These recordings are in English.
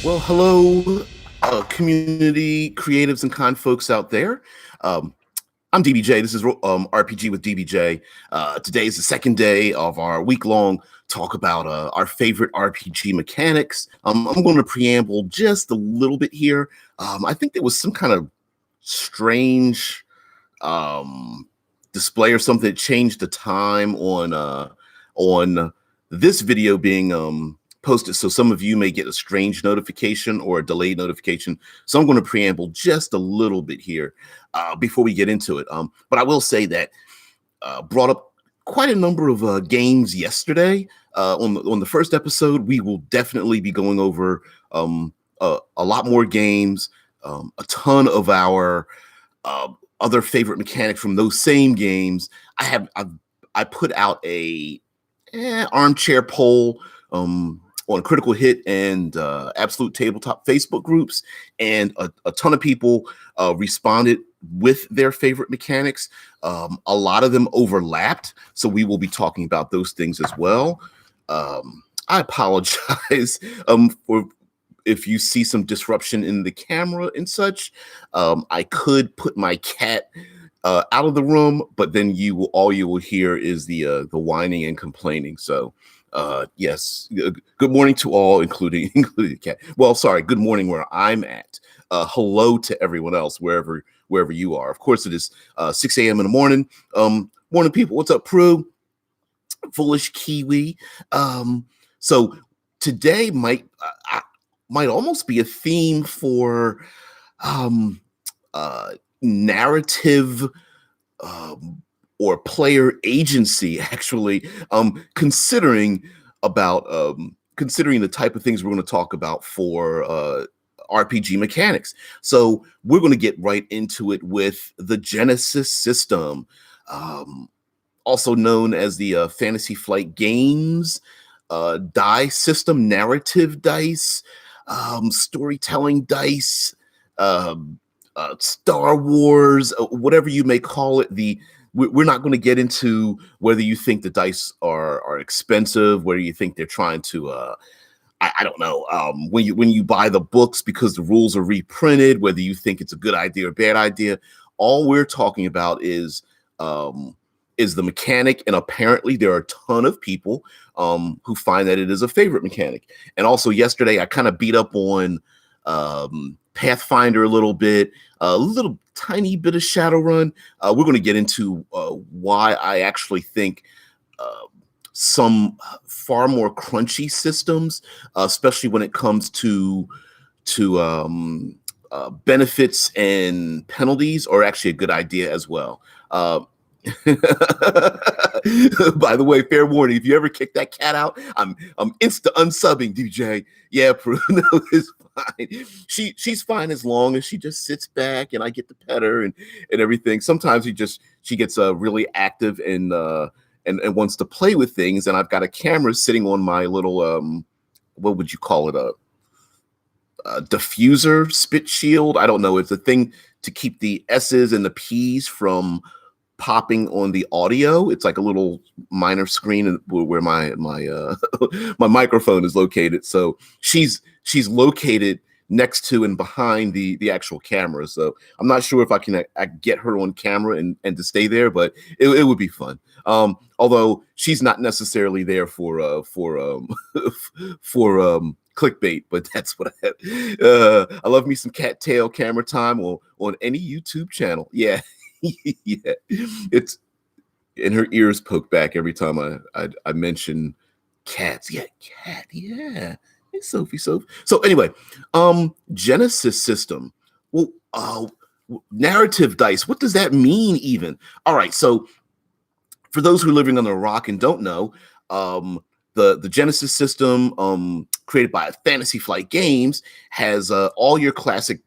Well, hello, community creatives and kind folks out there. Um, I'm DBJ. This is RPG with DBJ. Today is the second day of our week-long talk about our favorite RPG mechanics. I'm going to preamble just a little bit here. I think there was some kind of strange um, display or something that changed the time on this video being posted. So some of you may get a strange notification or a delayed notification. So I'm going to preamble just a little bit here before we get into it. But I will say that brought up quite a number of games yesterday. On the first episode, we will definitely be going over a lot more games, a ton of our uh, other favorite mechanics from those same games. I put out a armchair poll on Critical Hit and Absolute Tabletop Facebook groups, and a ton of people responded with their favorite mechanics. A lot of them overlapped, so we will be talking about those things as well. I apologize for if you see some disruption in the camera and such. I could put my cat out of the room, but then all you will hear is the whining and complaining. So yes, good morning to all, including the cat. Well, sorry, good morning where I'm at. Hello to everyone else wherever you are. Of course, it is 6 a.m. in the morning. Morning, people. What's up, Prue? Foolish Kiwi. So today might almost be a theme for narrative or player agency, actually, considering the type of things we're going to talk about for RPG mechanics. So we're going to get right into it with the Genesis system, also known as the Fantasy Flight Games dice system, narrative dice, storytelling dice, Star Wars, whatever you may call it. We're not going to get into whether you think the dice are expensive, whether you think they're trying to I don't know, when you buy the books because the rules are reprinted, whether you think it's a good idea or bad idea. All we're talking about is the mechanic, and apparently there are a ton of people who find that it is a favorite mechanic. And also yesterday I kind of beat up on Pathfinder a little tiny bit of Shadowrun. We're going to get into why I actually think some far more crunchy systems, especially when it comes to benefits and penalties, are actually a good idea as well. By the way, fair warning, if you ever kick that cat out, I'm insta unsubbing, DJ. Yeah, Bruno is fine. She's fine as long as she just sits back and I get to pet her and everything. Sometimes she gets really active and wants to play with things, and I've got a camera sitting on my little what would you call it, a diffuser spit shield. I don't know. It's a thing to keep the S's and the P's from popping on the audio. It's like a little minor screen where my my microphone is located. So she's located next to and behind the actual camera. So I'm not sure if I can get her on camera and to stay there, but it would be fun. Although she's not necessarily there for clickbait, but that's what I love me some cattail camera time on any YouTube channel. Yeah. Yeah, it's, and her ears poke back every time I mention cats. Yeah, cat. Yeah, hey, Sophie. So anyway, Genesis system. Well, narrative dice. What does that mean, even? All right. So for those who are living under a rock and don't know, the Genesis system, created by Fantasy Flight Games, has all your classic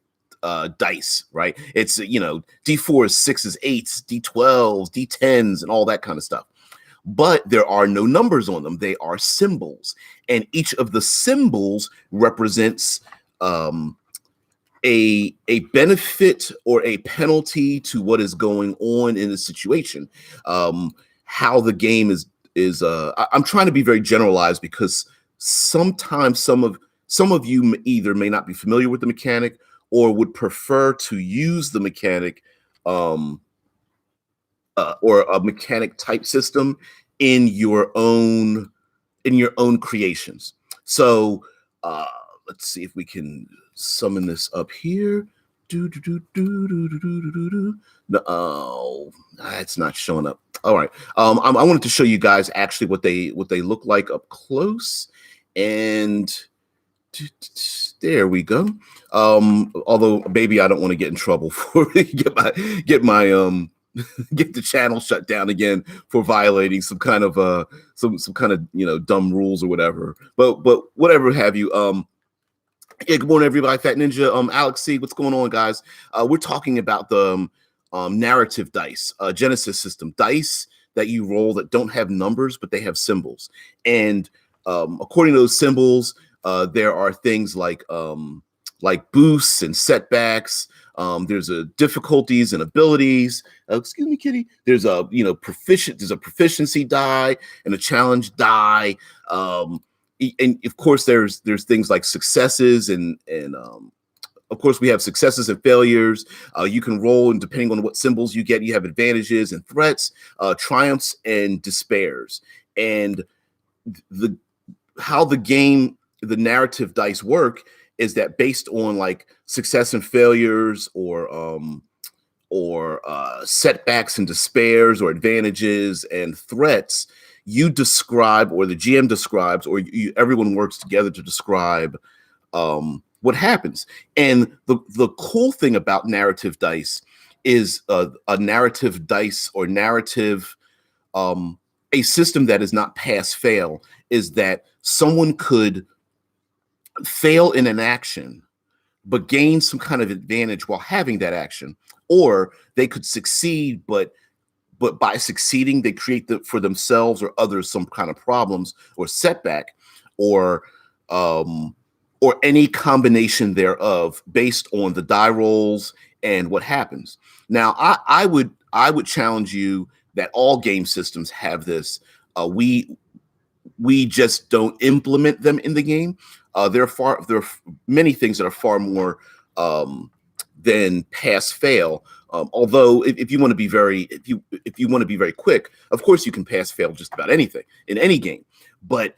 dice, right? It's D4s, 6s, 8s, D12s, D10s, and all that kind of stuff. But there are no numbers on them. They are symbols, and each of the symbols represents a benefit or a penalty to what is going on in the situation. How the game is I'm trying to be very generalized, because sometimes some of some of you either may not be familiar with the mechanic or would prefer to use the mechanic or a mechanic type system in your own creations. So let's see if we can summon this up here. No, it's not showing up. All right. I wanted to show you guys actually what they look like up close, and there we go. Although maybe I don't want to get in trouble for get my get the channel shut down again for violating some kind of some kind of dumb rules or whatever. But whatever have you. Yeah, good morning, everybody. Fat Ninja, Alex C. What's going on, guys? We're talking about the narrative dice, Genesis system dice that you roll that don't have numbers, but they have symbols. And according to those symbols, there are things like boosts and setbacks. There's difficulties and abilities. Excuse me, Kitty. There's a proficiency die and a challenge die. And of course, there's things like successes and of course we have successes and failures. You can roll, and depending on what symbols you get, you have advantages and threats, triumphs and despairs. And how the narrative dice work is that based on like success and failures or setbacks and despairs or advantages and threats, you describe, or the GM describes, or everyone works together to describe what happens. And the cool thing about narrative dice is a narrative dice or narrative, a system that is not pass-fail, is that someone could fail in an action but gain some kind of advantage while having that action, or they could succeed but by succeeding they create for themselves or others some kind of problems or setback or any combination thereof based on the die rolls and what happens. Now I would challenge you that all game systems have this. We just don't implement them in the game. There are many things that are far more than pass fail. Although if you want to be very quick, of course you can pass fail just about anything in any game. But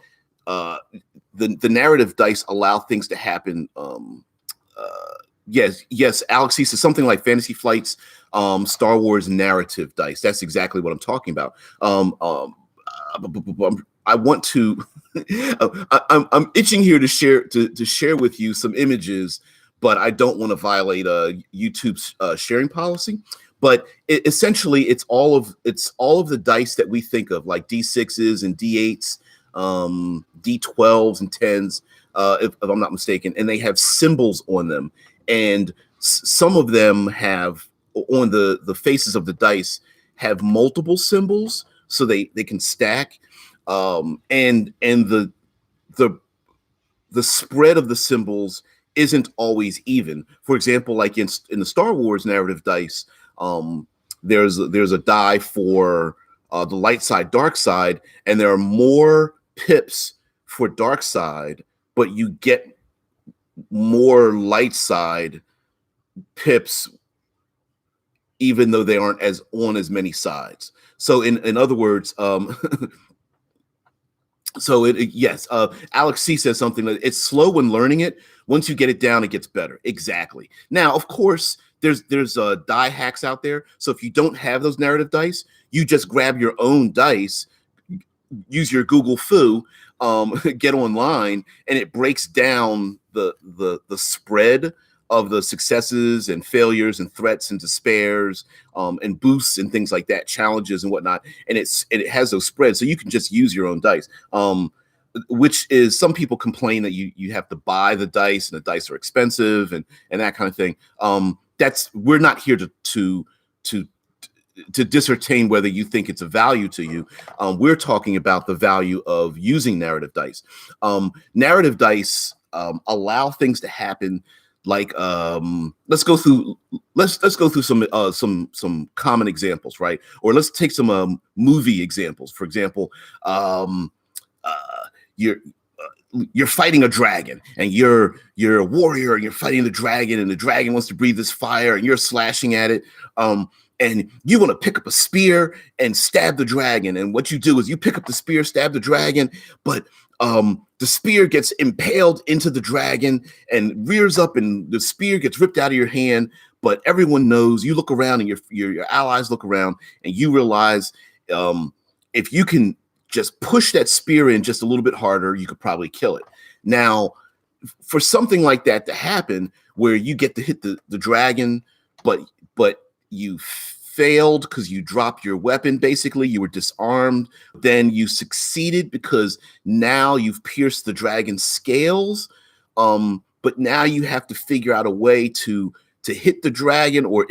the narrative dice allow things to happen. Yes, Alex, he says something like Fantasy Flight's Star Wars narrative dice. That's exactly what I'm talking about. I want to. I'm itching here to share with you some images, but I don't want to violate YouTube's sharing policy. But essentially, it's all of the dice that we think of, like D6s and D8s, D12s and 10s, if I'm not mistaken, and they have symbols on them. And some of them have on the faces of the dice have multiple symbols, so they can stack. And the spread of the symbols isn't always even. For example, like in the Star Wars narrative dice, there's a die for the light side, dark side, and there are more pips for dark side, but you get more light side pips even though they aren't on as many sides. So in other words, yes, Alex C says something that it's slow when learning it. Once you get it down, it gets better. Exactly. Now, of course, there's die hacks out there. So if you don't have those narrative dice, you just grab your own dice, use your Google Foo, get online, and it breaks down the spread of the successes and failures and threats and despairs, and boosts and things like that, challenges and whatnot. And it has those spreads, so you can just use your own dice. Which is, some people complain that you have to buy the dice and the dice are expensive and that kind of thing. We're not here to discertain whether you think it's a value to you. We're talking about the value of using narrative dice. Narrative dice allow things to happen. Like let's go through some common examples, right? Or let's take some movie examples. For example, you're fighting a dragon, and you're a warrior, and you're fighting the dragon, and the dragon wants to breathe this fire, and you're slashing at it. And you want to pick up a spear and stab the dragon. And what you do is you pick up the spear, stab the dragon, but the spear gets impaled into the dragon and rears up, and the spear gets ripped out of your hand. But everyone knows, you look around, and your allies look around, and you realize if you can just push that spear in just a little bit harder, you could probably kill it. Now, for something like that to happen, where you get to hit the dragon, but you failed because you dropped your weapon, basically, you were disarmed, then you succeeded because now you've pierced the dragon's scales. But now you have to figure out a way to hit the dragon, or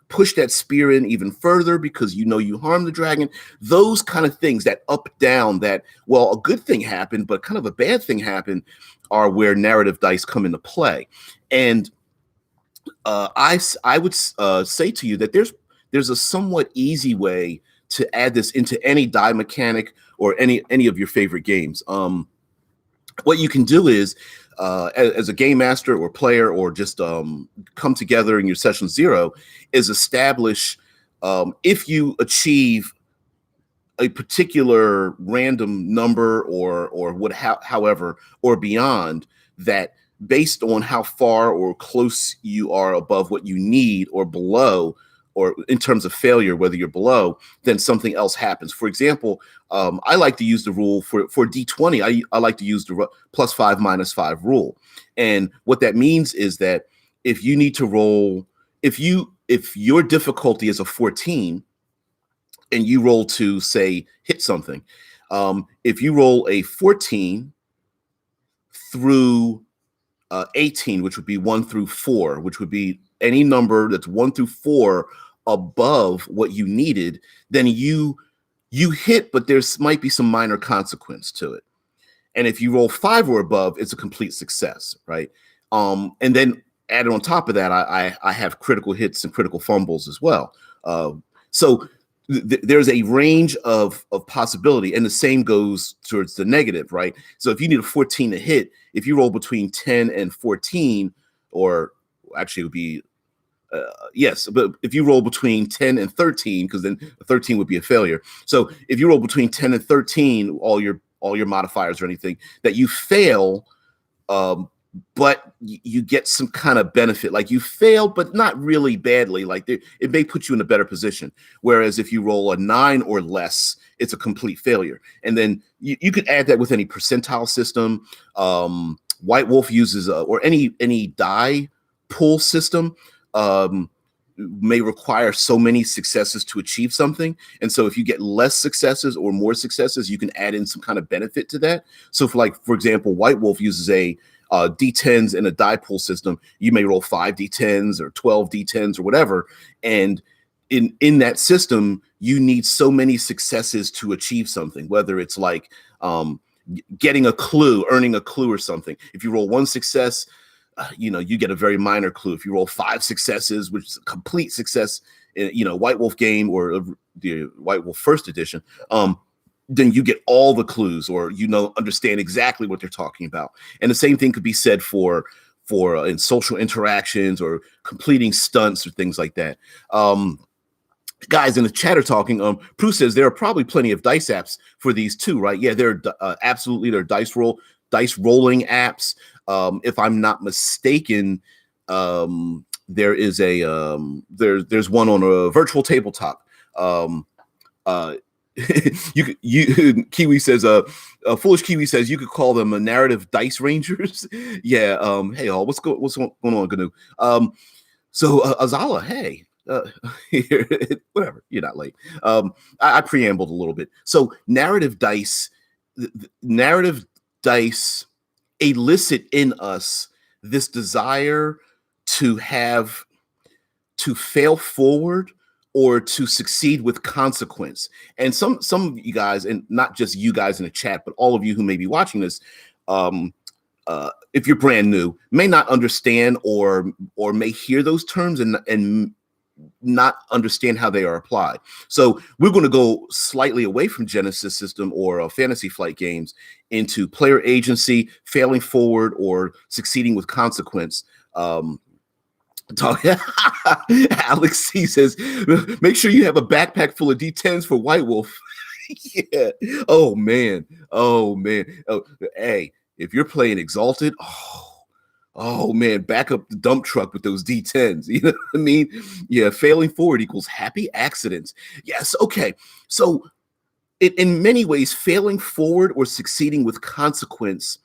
push that spear in even further because you harmed the dragon. Those kind of things, that up down, that, well, a good thing happened but kind of a bad thing happened, are where narrative dice come into play. And I would say to you that there's a somewhat easy way to add this into any die mechanic or any of your favorite games. What you can do is, as a game master or player, or just come together in your session 0, is establish, if you achieve a particular random number or however, or beyond that, based on how far or close you are above what you need, or below, or in terms of failure, whether you're below, then something else happens. For example, I like to use the rule for D20. I like to use the +5 -5 rule. And what that means is that if you need to roll, if your difficulty is a 14 and you roll to, say, hit something, if you roll a 14 through 18, which would be 1 through 4, which would be any number that's 1 through 4 above what you needed, then you hit, but might be some minor consequence to it. And if you roll 5 or above, it's a complete success, right? And then added on top of that, I have critical hits and critical fumbles as well. So there's a range of possibility, and the same goes towards the negative, right? So if you need a 14 to hit, if you roll between 10 and 14, or actually it would be yes, but if you roll between 10 and 13, because then 13 would be a failure. So if you roll between 10 and 13, all your modifiers or anything, that you fail, but you get some kind of benefit, like you failed, but not really badly. Like it may put you in a better position. Whereas if you roll a 9 or less, it's a complete failure. And then you could add that with any percentile system. White Wolf uses or any die pool system may require so many successes to achieve something. And so if you get less successes or more successes, you can add in some kind of benefit to that. So for example, White Wolf uses a D10s in a die pool system. You may roll 5 D10s or 12 D10s or whatever. And in that system, you need so many successes to achieve something, whether it's like getting a clue, earning a clue or something. If you roll 1 success, you get a very minor clue. If you roll 5 successes, which is a complete success, White Wolf game or the White Wolf first edition, then you get all the clues, or understand exactly what they're talking about. And the same thing could be said for in social interactions or completing stunts or things like that. Guys in the chat are talking. Prue says there are probably plenty of dice apps for these too, right? Yeah, there are absolutely. There are dice rolling apps. If I'm not mistaken, there is there's one on a virtual tabletop. Kiwi says, Foolish Kiwi says you could call them a narrative dice rangers. Yeah. Hey all, what's going on, Gnu? So Azala, hey, whatever, you're not late. I preambled a little bit. So narrative dice elicit in us this desire to fail forward or to succeed with consequence. And some of you guys, and not just you guys in the chat, but all of you who may be watching this, if you're brand new, may not understand or may hear those terms and not understand how they are applied. So we're going to go slightly away from Genesis system or Fantasy Flight games into player agency, failing forward, or succeeding with consequence. Alex C says, make sure you have a backpack full of D10s for White Wolf. Yeah. Oh man. Oh, hey, if you're playing Exalted, oh man, back up the dump truck with those D10s. You know what I mean? Yeah, failing forward equals happy accidents. Yes, okay. So in many ways, failing forward or succeeding with consequence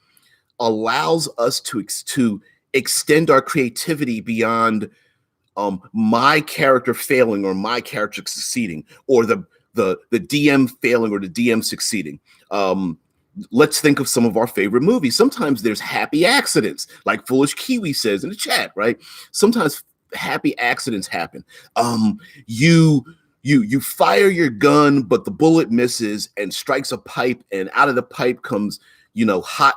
allows us to extend our creativity beyond my character failing or my character succeeding, or the DM failing or the DM succeeding. Let's think of some of our favorite movies. Sometimes there's happy accidents, like Foolish Kiwi says in the chat, right? Sometimes happy accidents happen. You fire your gun, but the bullet misses and strikes a pipe, and out of the pipe comes, hot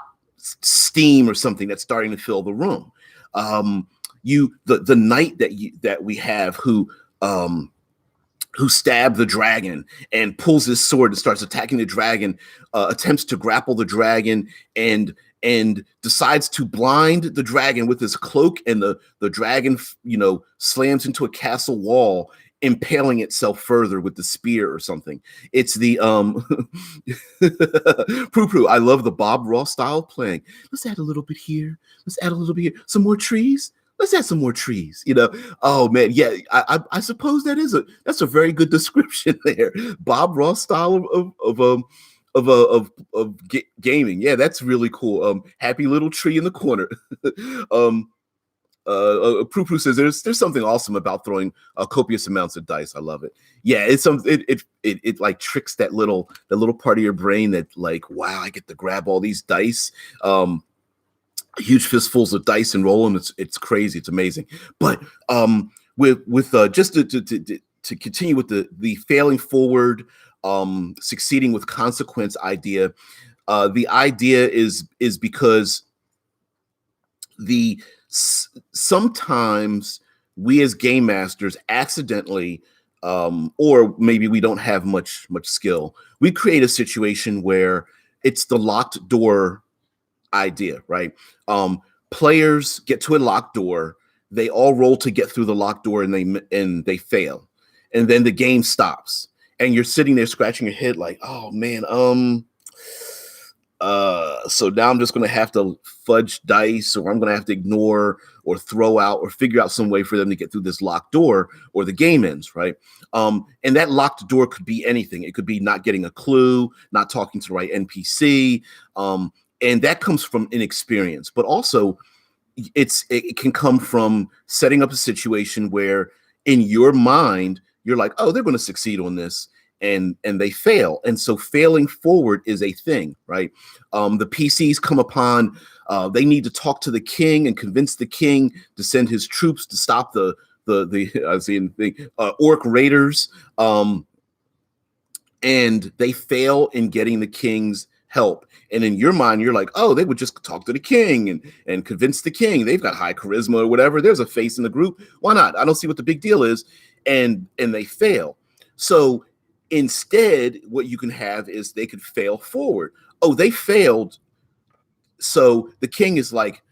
steam or something that's starting to fill the room. The knight that we have who stabbed the dragon and pulls his sword and starts attacking the dragon, attempts to grapple the dragon and decides to blind the dragon with his cloak, and the dragon slams into a castle wall, impaling itself further with the spear or something. It's the Prue. I love the Bob Ross style playing. Let's add a little bit here. Let's add a little bit here. Some more trees. Let's add some more trees. Oh man, yeah. I suppose that's a very good description there. Bob Ross style of gaming. Yeah, that's really cool. Happy little tree in the corner. Prue says there's something awesome about throwing copious amounts of dice. I love it. Yeah, it like tricks that little part of your brain that like, wow, I get to grab all these dice. Huge fistfuls of dice and roll them. It's crazy. It's amazing. But with just to continue with the failing forward, succeeding with consequence idea. The idea is because sometimes we as game masters accidentally, or maybe we don't have much skill, we create a situation where it's the locked door idea, right? Players get to a locked door, they all roll to get through the locked door, and they fail, and then the game stops, and you're sitting there scratching your head like, oh man, so now I'm just going to have to fudge dice, or I'm going to have to ignore or throw out or figure out some way for them to get through this locked door, or the game ends, right? And that locked door could be anything. It could be not getting a clue, not talking to the right NPC, and that comes from inexperience. But also, it can come from setting up a situation where in your mind you're like, oh, they're going to succeed on this, and they fail. And so failing forward is a thing, right? The PCs come upon, they need to talk to the king and convince the king to send his troops to stop the orc raiders, and they fail in getting the king's help. And in your mind, you're like, oh, they would just talk to the king and convince the king. They've got high charisma or whatever. There's a face in the group. Why not? I don't see what the big deal is. And they fail. So instead, what you can have is they could fail forward. Oh, they failed. So the king is like,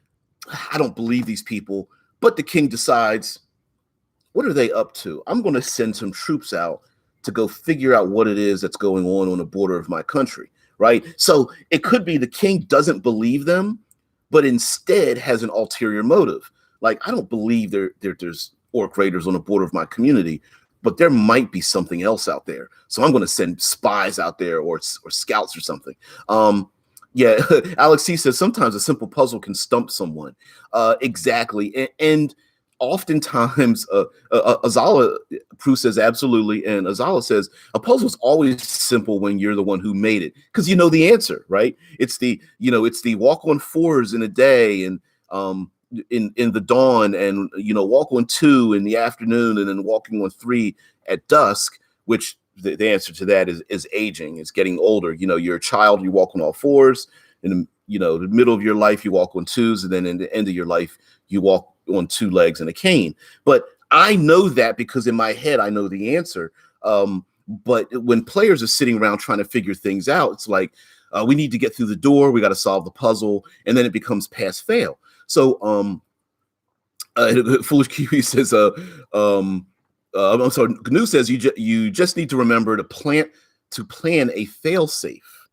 I don't believe these people. But the king decides, what are they up to? I'm going to send some troops out to go figure out what it is that's going on the border of my country, right? So it could be the king doesn't believe them, but instead has an ulterior motive. Like, I don't believe there's orc raiders on the border of my community, but there might be something else out there. So I'm going to send spies out there or scouts or something. Yeah, Alex C says sometimes a simple puzzle can stump someone. Exactly. And oftentimes, Azala, Prue says absolutely, and Azala says a puzzle is always simple when you're the one who made it, because you know the answer, right? It's the walk on 4s in a day, and in the dawn, and walk on 2 in the afternoon, and then walking on 3 at dusk. Which the answer to that is aging. It's getting older. You're a child, you walk on all 4s. In the middle of your life, you walk on 2s, and then in the end of your life, you walk on 2 legs and a cane. But I know that because in my head I know the answer. But when players are sitting around trying to figure things out, it's like we need to get through the door, we got to solve the puzzle, and then it becomes pass fail. So Foolish Kiwi says, I'm sorry, GNU says you just need to remember to plan a fail safe.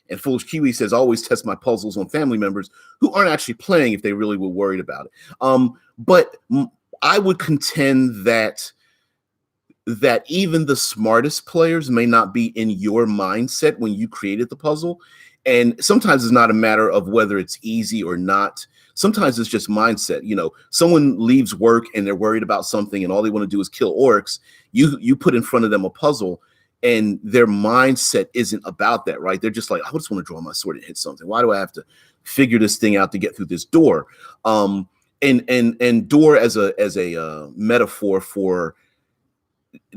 And Foolish Kiwi says, always test my puzzles on family members who aren't actually playing if they really were worried about it. But I would contend that even the smartest players may not be in your mindset when you created the puzzle. And sometimes it's not a matter of whether it's easy or not. Sometimes it's just mindset. You know, someone leaves work and they're worried about something and all they want to do is kill orcs. You put in front of them a puzzle and their mindset isn't about that, right? They're just like, I just want to draw my sword and hit something. Why do I have to figure this thing out to get through this door? And door as a metaphor for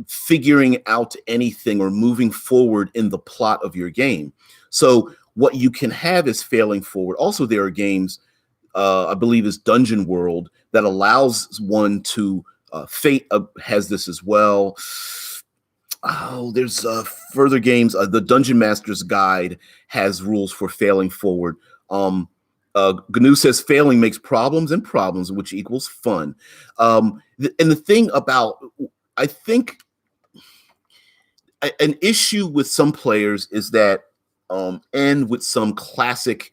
figuring out anything or moving forward in the plot of your game. So what you can have is failing forward. Also, there are games, I believe is Dungeon World, that allows one to Fate has this as well. Oh, there's further games. The Dungeon Master's Guide has rules for failing forward. GNU says failing makes problems, and problems, which equals fun. And the thing about, I think, an issue with some players is that, and with some classic,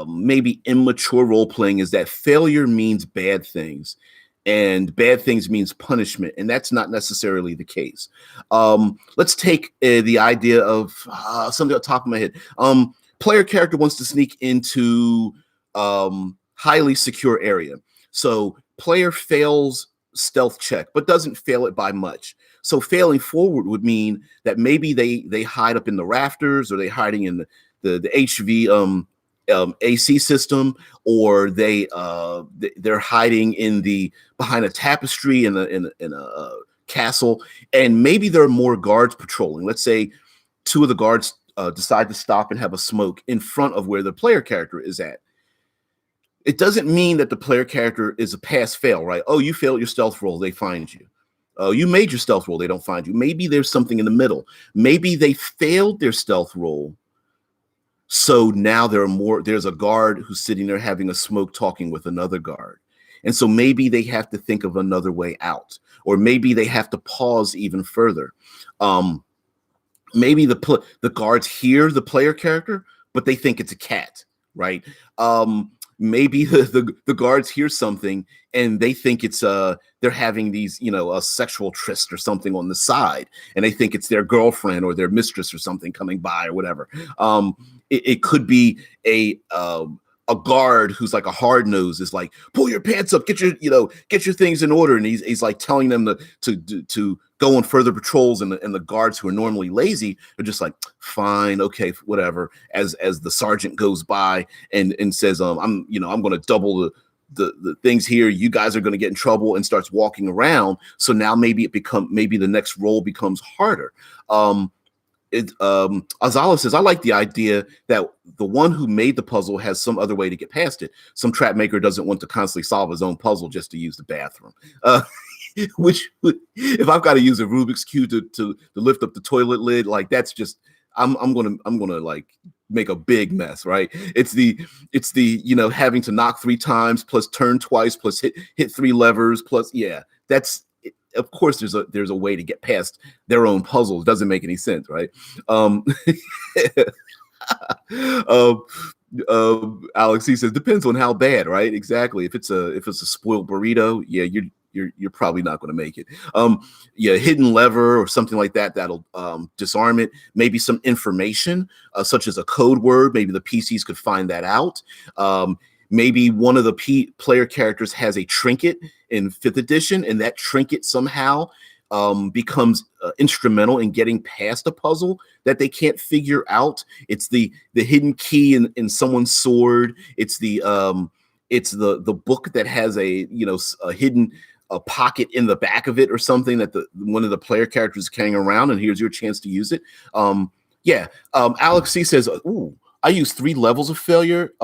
maybe immature role playing, is that failure means bad things, and bad things means punishment, and that's not necessarily the case. Let's take the idea of something on top of my head. Player character wants to sneak into highly secure area, so player fails stealth check, but doesn't fail it by much. So failing forward would mean that maybe they hide up in the rafters, or they hiding in the HV AC system, or they're hiding behind a tapestry in a castle, and maybe there are more guards patrolling. Let's say two of the guards decide to stop and have a smoke in front of where the player character is at. It doesn't mean that the player character is a pass fail, right? Oh, you failed your stealth roll, they find you. Oh, you made your stealth roll, they don't find you. Maybe there's something in the middle. Maybe they failed their stealth roll, so now there's a guard who's sitting there having a smoke talking with another guard. And so maybe they have to think of another way out, or maybe they have to pause even further. Maybe the guards hear the player character, but they think it's a cat, right? Maybe the guards hear something and they think it's they're having these, a sexual tryst or something on the side, and they think it's their girlfriend or their mistress or something coming by or whatever. It could be a guard who's like a hard nose, is like, pull your pants up, get your things in order, and he's like telling them to go on further patrols, and the guards who are normally lazy are just like, fine, okay, whatever. As the sergeant goes by and says, I'm going to double the things here, you guys are going to get in trouble, and starts walking around. So now maybe the next role becomes harder. Azala says, I like the idea that the one who made the puzzle has some other way to get past it. Some trap maker doesn't want to constantly solve his own puzzle just to use the bathroom. Which, if I've got to use a Rubik's Cube to lift up the toilet lid, like, that's just, I'm gonna like make a big mess, right? It's the having to knock 3 times plus turn twice plus hit 3 levers plus, yeah, that's. Of course, there's a way to get past their own puzzles. Doesn't make any sense, right? Alex, he says, depends on how bad, right? Exactly. If it's a spoiled burrito, yeah, you're probably not going to make it. Yeah, hidden lever or something like that'll disarm it. Maybe some information, such as a code word. Maybe the PCs could find that out. Maybe one of the player characters has a trinket in 5th edition, and that trinket somehow becomes instrumental in getting past a puzzle that they can't figure out. It's the hidden key in someone's sword. It's the book that has a hidden pocket in the back of it or something that one of the player characters is carrying around, and here's your chance to use it. Alex C says, ooh, I use 3 levels of failure.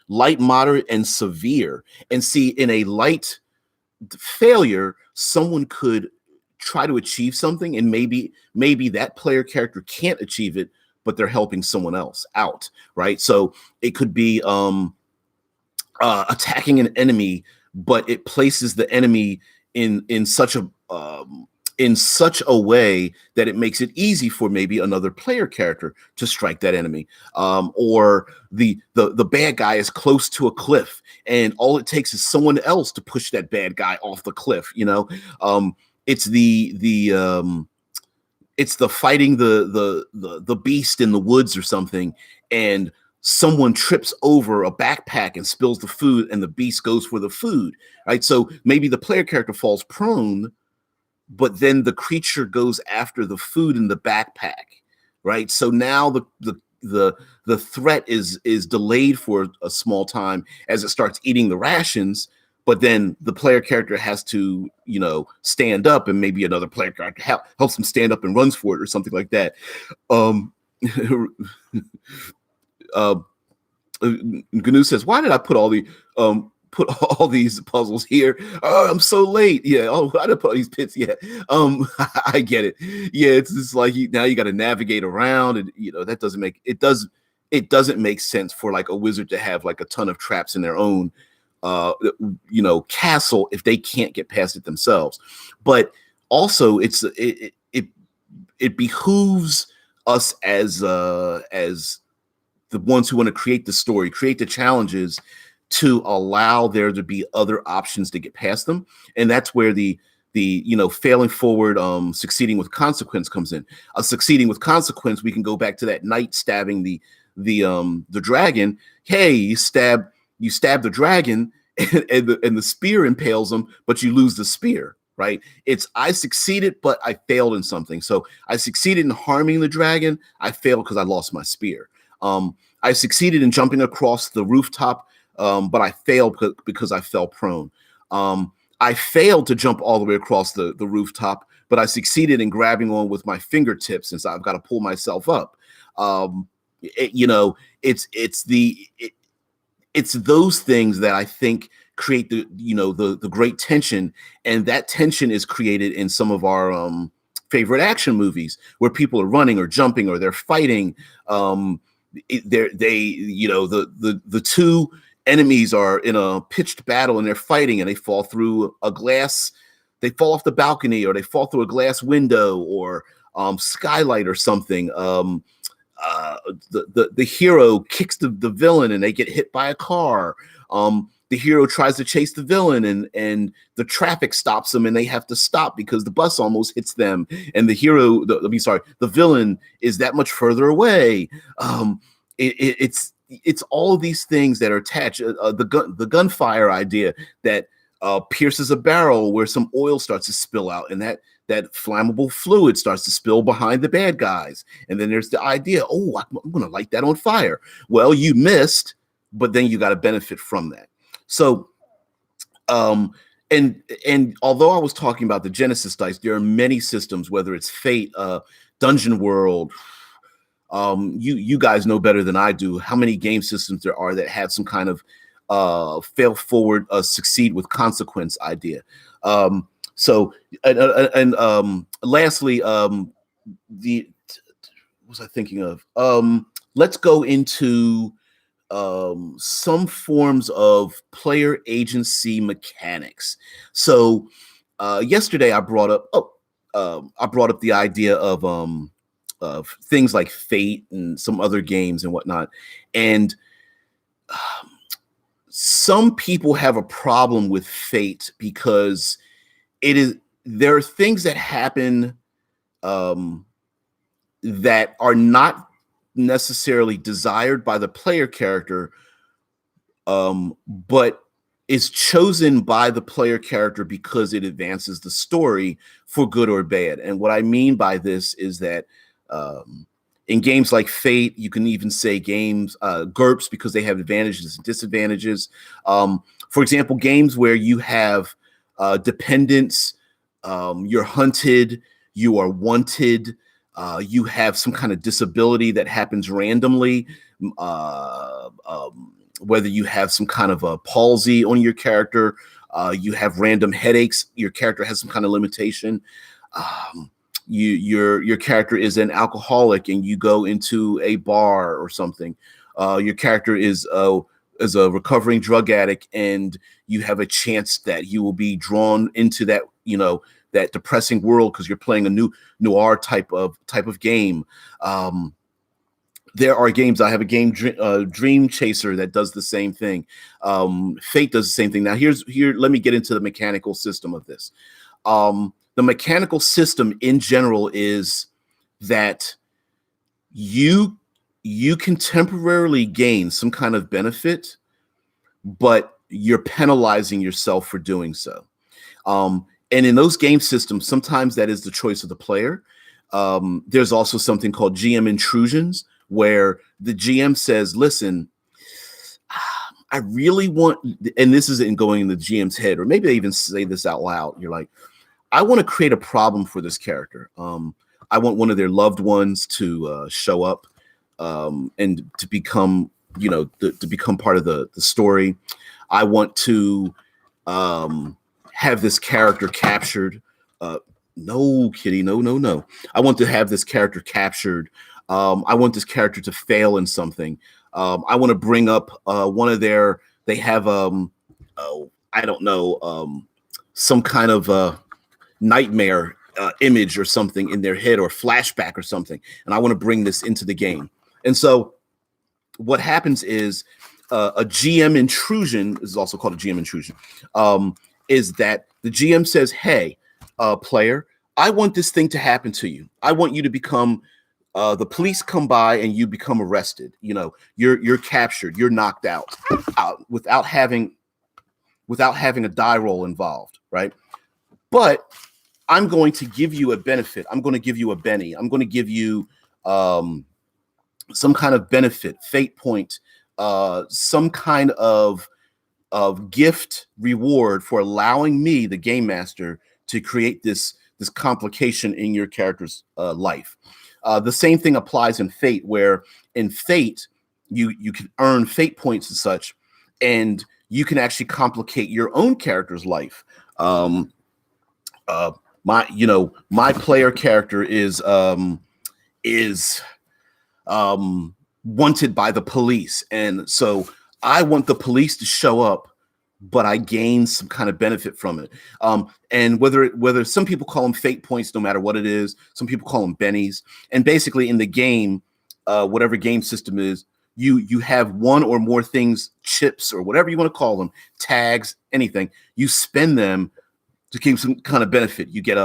Light, moderate, and severe. And see, in a light failure, someone could try to achieve something, and maybe that player character can't achieve it, but they're helping someone else out, right? So it could be attacking an enemy, but it places the enemy in such a way that it makes it easy for maybe another player character to strike that enemy. Or the bad guy is close to a cliff, and all it takes is someone else to push that bad guy off the cliff. It's it's the fighting the beast in the woods or something, and someone trips over a backpack and spills the food, and the beast goes for the food, right? So maybe the player character falls prone, but then the creature goes after the food in the backpack, right? So now the threat is delayed for a small time as it starts eating the rations, but then the player character has to, stand up, and maybe another player character helps him stand up and runs for it or something like that. GNU says, "Why did I put all these puzzles here? Oh, I'm so late." Yeah. Oh, why did I put all these pits? Yeah. I get it. Yeah, it's just like now you got to navigate around, and that doesn't make sense for like a wizard to have like a ton of traps in their own castle if they can't get past it themselves. But also it behooves us as the ones who want to create the story, create the challenges, to allow there to be other options to get past them. And that's where the failing forward, succeeding with consequence comes in. Succeeding with consequence, we can go back to that knight stabbing the dragon. Hey, you stab the dragon, and the spear impales him, but you lose the spear, right? It's I succeeded, but I failed in something. So I succeeded in harming the dragon. I failed because I lost my spear. I succeeded in jumping across the rooftop, but I failed because I fell prone. I failed to jump all the way across the rooftop, but I succeeded in grabbing on with my fingertips, since I've got to pull myself up. It's those things that I think create the great tension, and that tension is created in some of our favorite action movies where people are running or jumping or they're fighting. The two enemies are in a pitched battle and they're fighting, and they fall through a glass. They fall off the balcony, or they fall through a glass window, or skylight or something. The hero kicks the villain, and they get hit by a car. The hero tries to chase the villain, and the traffic stops them, and they have to stop because the bus almost hits them. And the villain is that much further away. It's all of these things that are attached. The gunfire idea that pierces a barrel where some oil starts to spill out, and that flammable fluid starts to spill behind the bad guys. And then there's the idea, oh, I'm going to light that on fire. Well, you missed, but then you got to benefit from that. So, and although I was talking about the Genesis dice, there are many systems, whether it's Fate, Dungeon World. You guys know better than I do how many game systems there are that have some kind of fail forward, succeed with consequence idea. So lastly, what was I thinking of? Let's go into some forms of player agency mechanics. So yesterday I brought up the idea of things like Fate and some other games and whatnot, and some people have a problem with Fate because there are things that happen that are not necessarily desired by the player character, but is chosen by the player character because it advances the story for good or bad. And what I mean by this is that in games like Fate, you can even say games, GURPS, because they have advantages and disadvantages. For example, games where you have dependents, you're hunted, you are wanted, you have some kind of disability that happens randomly, whether you have some kind of a palsy on your character, You have random headaches. Your character has some kind of limitation. Your character is an alcoholic and you go into a bar or something. Your character is a recovering drug addict, and you have a chance that you will be drawn into that, that depressing world because you're playing a new noir type of game. There are games. I have a game, Dream Chaser, that does the same thing. Fate does the same thing. Now, let me get into the mechanical system of this. The mechanical system in general is that you can temporarily gain some kind of benefit, but you're penalizing yourself for doing so. And in those game systems, sometimes that is the choice of the player. There's also something called GM intrusions, where the GM says, listen, I really want, and this isn't going in the GM's head, or maybe they even say this out loud. You're like, I want to create a problem for this character. I want one of their loved ones to show up and to become, to become part of the story. I want to have this character captured. No, Kitty, no. I want to have this character captured. I want this character to fail in something. I want to bring up one of their, they have, I don't know, some kind of nightmare image or something in their head, or flashback or something. And I want to bring this into the game. And so what happens is a GM intrusion, is also called a GM intrusion, is that the GM says, hey, player, I want this thing to happen to you. I want you to become, the police come by and you become arrested. You're captured, you're knocked out without having a die roll involved, right? But I'm going to give you a benefit. I'm going to give you a Benny. I'm going to give you some kind of benefit, fate point, some kind of gift reward for allowing me, the game master, to create this complication in your character's life. The same thing applies in Fate, where in Fate you can earn fate points and such, and you can actually complicate your own character's life. My player character is wanted by the police, and so I want the police to show up, but I gain some kind of benefit from it. And whether some people call them fate points, no matter what it is, some people call them bennies. And basically in the game, whatever game system is, you have one or more things, chips or whatever you want to call them, tags, anything. You spend them to keep some kind of benefit. You get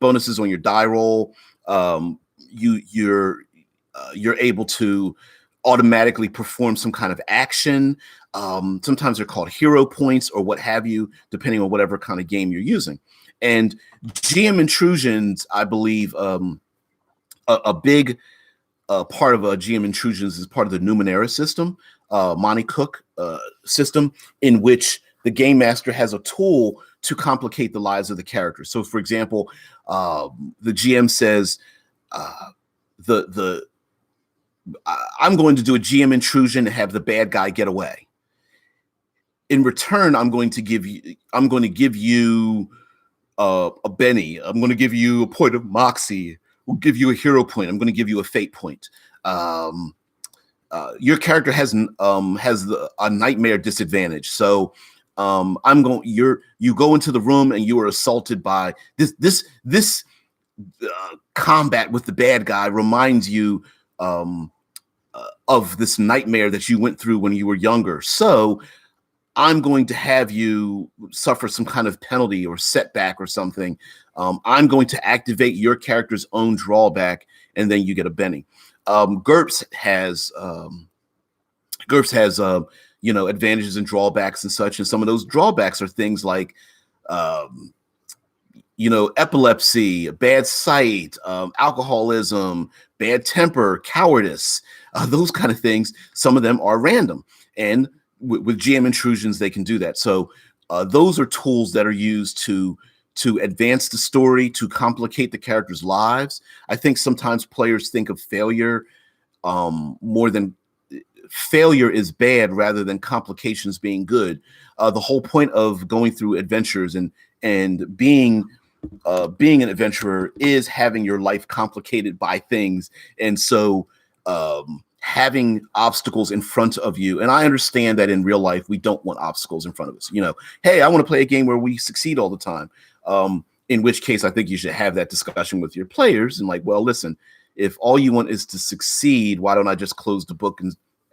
bonuses on your die roll. You're able to automatically perform some kind of action. Sometimes they're called hero points or what have you, depending on whatever kind of game you're using. And GM intrusions, I believe, a big part of GM intrusions is part of the Numenera system, Monty Cook system, in which the game master has a tool to complicate the lives of the characters. So, for example, the GM says, I'm going to do a GM intrusion and have the bad guy get away. In return, I'm going to give you a Benny. I'm going to give you a point of moxie. We'll give you a hero point. I'm going to give you a fate point. Your character has a nightmare disadvantage. So you go into the room and you are assaulted by this combat with the bad guy reminds you of this nightmare that you went through when you were younger. So I'm going to have you suffer some kind of penalty or setback or something. I'm going to activate your character's own drawback, and then you get a Benny. GURPS has advantages and drawbacks and such, and some of those drawbacks are things like epilepsy, bad sight, alcoholism, bad temper, cowardice, those kind of things. Some of them are random, and with GM intrusions, they can do that. So those are tools that are used to advance the story, to complicate the characters' lives. I think sometimes players think of failure more than failure is bad rather than complications being good. The whole point of going through adventures and being an adventurer is having your life complicated by things. And so having obstacles in front of you, and I understand that in real life we don't want obstacles in front of us. Hey, I want to play a game where we succeed all the time. In which case I think you should have that discussion with your players and like, well, listen, if all you want is to succeed, why don't I just close the book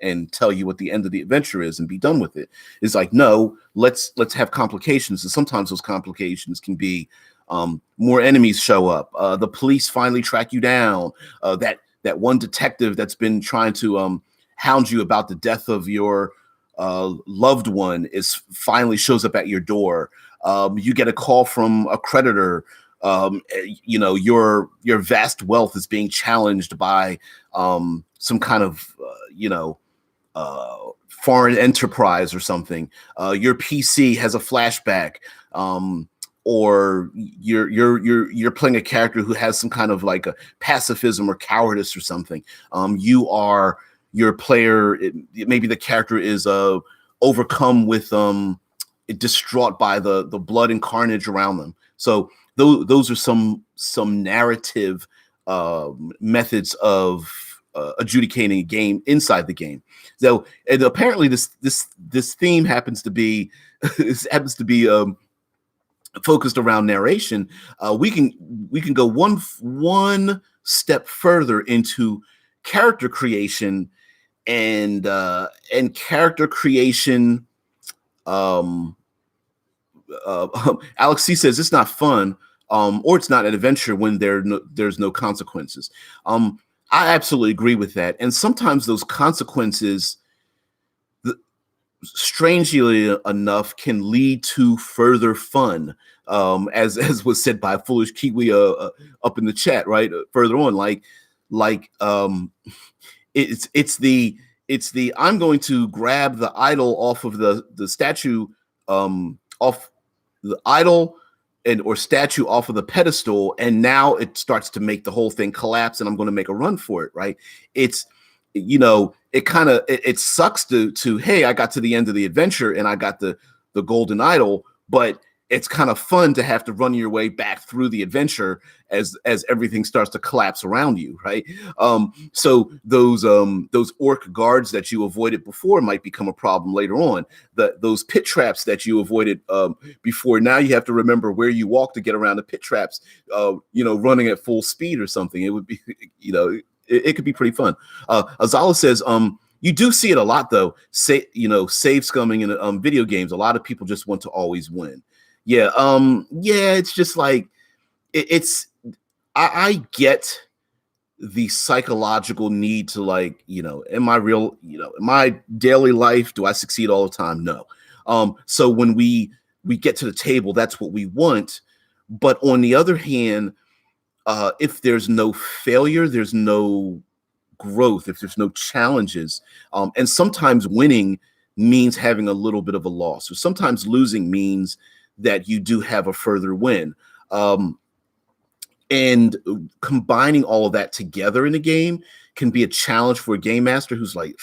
and tell you what the end of the adventure is and be done with it? It's like, no, let's have complications. And sometimes those complications can be more enemies show up. The police finally track you down. That one detective that's been trying to hound you about the death of your loved one finally shows up at your door. You get a call from a creditor. Your vast wealth is being challenged by some kind of foreign enterprise or something. Your PC has a flashback, or you're playing a character who has some kind of like a pacifism or cowardice or something. Your player, maybe the character is overcome with distraught by the blood and carnage around them. So those are some narrative methods of adjudicating a game inside the game. So, and apparently this theme happens to be focused around narration. We can go one step further into character creation and character creation. Alex C says it's not fun, or it's not an adventure when there's no consequences. I absolutely agree with that. And sometimes those consequences, strangely enough, can lead to further fun, as was said by Foolish Kiwi up in the chat, right? Further on, it's the I'm going to grab the idol off of the statue, off the idol or statue off of the pedestal, and now it starts to make the whole thing collapse, and I'm going to make a run for it, right? It sucks to hey, I got to the end of the adventure and I got the golden idol, but it's kind of fun to have to run your way back through the adventure as everything starts to collapse around you, right? So those orc guards that you avoided before might become a problem later on. Those pit traps that you avoided before, now you have to remember where you walk to get around the pit traps, running at full speed or something. It would be, it could be pretty fun. Azala says, you do see it a lot though. Save scumming in video games. A lot of people just want to always win. Yeah. It's just like I get the psychological need to in my daily life, do I succeed all the time? No. So when we get to the table, that's what we want. But on the other hand, if there's no failure, there's no growth. If there's no challenges, and sometimes winning means having a little bit of a loss, or sometimes losing means that you do have a further win. And combining all of that together in a game can be a challenge for a game master who's like,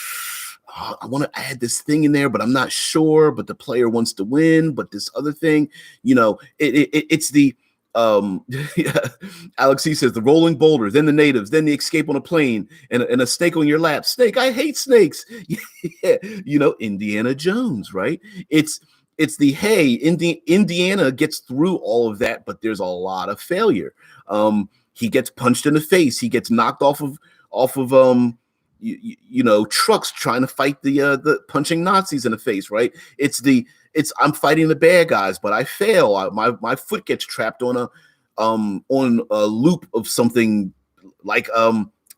oh, I want to add this thing in there, but I'm not sure, but the player wants to win, but this other thing, it's the Alex C says the rolling boulder, then the natives, then the escape on a plane, and a snake on your lap. Snake, I hate snakes. Yeah, Indiana Jones, right? It's the hey, Indiana gets through all of that, but there's a lot of failure. He gets punched in the face. He gets knocked off of trucks trying to fight the punching Nazis in the face, right? I'm fighting the bad guys, but I fail. My foot gets trapped on a loop of something like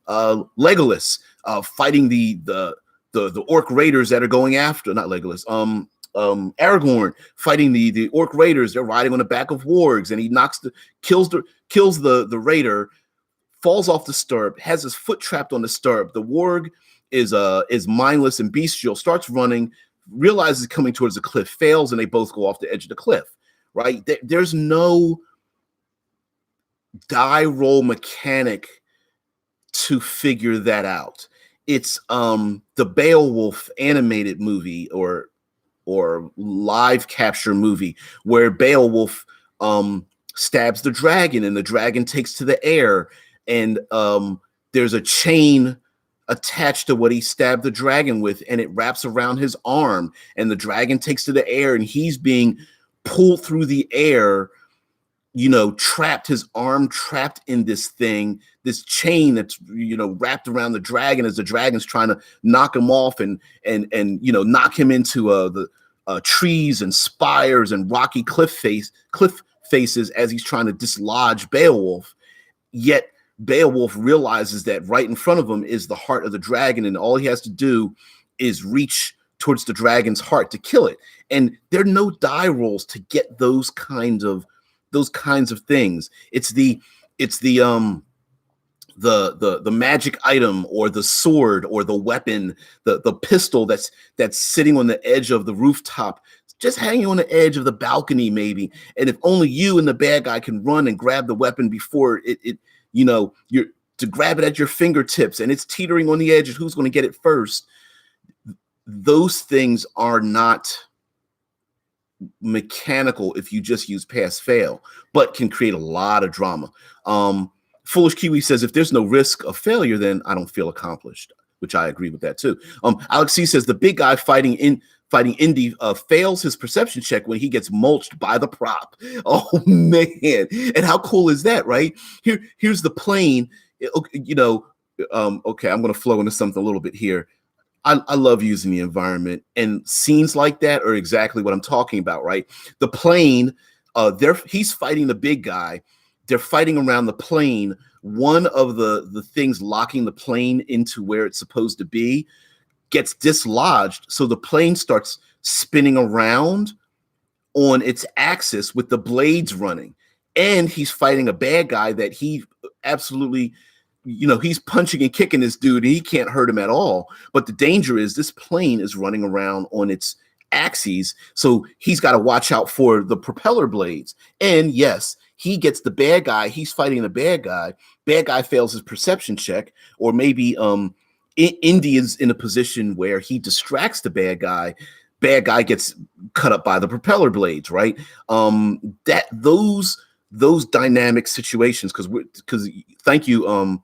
Legolas fighting the orc raiders that are going after, not Legolas, Aragorn fighting the orc raiders. They're riding on the back of wargs, and he kills the raider, falls off the stirrup, has his foot trapped on the stirrup. The warg is mindless and bestial, starts running, realizes coming towards the cliff, fails, and they both go off the edge of the cliff, right? There's no die roll mechanic to figure that out. it's the Beowulf animated movie or live capture movie where Beowulf stabs the dragon and the dragon takes to the air, and there's a chain attached to what he stabbed the dragon with, and it wraps around his arm, and the dragon takes to the air, and he's being pulled through the air, trapped, his arm trapped in this thing, this chain that's wrapped around the dragon as the dragon's trying to knock him off and knock him into the trees and spires and rocky cliff faces as he's trying to dislodge Beowulf. Yet Beowulf realizes that right in front of him is the heart of the dragon, and all he has to do is reach towards the dragon's heart to kill it. And there are no die rolls to get those kinds of things. It's the magic item or the sword or the weapon, the pistol that's sitting on the edge of the rooftop, just hanging on the edge of the balcony maybe. And if only you and the bad guy can run and grab the weapon before you're to grab it at your fingertips and it's teetering on the edge and who's going to get it first. Those things are not mechanical if you just use pass fail, but can create a lot of drama. Foolish Kiwi says, if there's no risk of failure, then I don't feel accomplished, which I agree with that too. Alex C says the big guy fighting Indy fails his perception check when he gets mulched by the prop. Oh man. And how cool is that, right? Here's the plane. Okay, I'm going to flow into something a little bit here. I love using the environment, and scenes like that are exactly what I'm talking about, right? The plane, he's fighting the big guy. They're fighting around the plane. One of the things locking the plane into where it's supposed to be gets dislodged. So the plane starts spinning around on its axis with the blades running. And he's fighting a bad guy that he absolutely, he's punching and kicking this dude and he can't hurt him at all. But the danger is this plane is running around on its axes. So he's got to watch out for the propeller blades. And yes, he gets the bad guy. He's fighting the bad guy. Bad guy fails his perception check, or maybe Indy is in a position where he distracts the bad guy. Bad guy gets cut up by the propeller blades, right? Those dynamic situations, because thank you,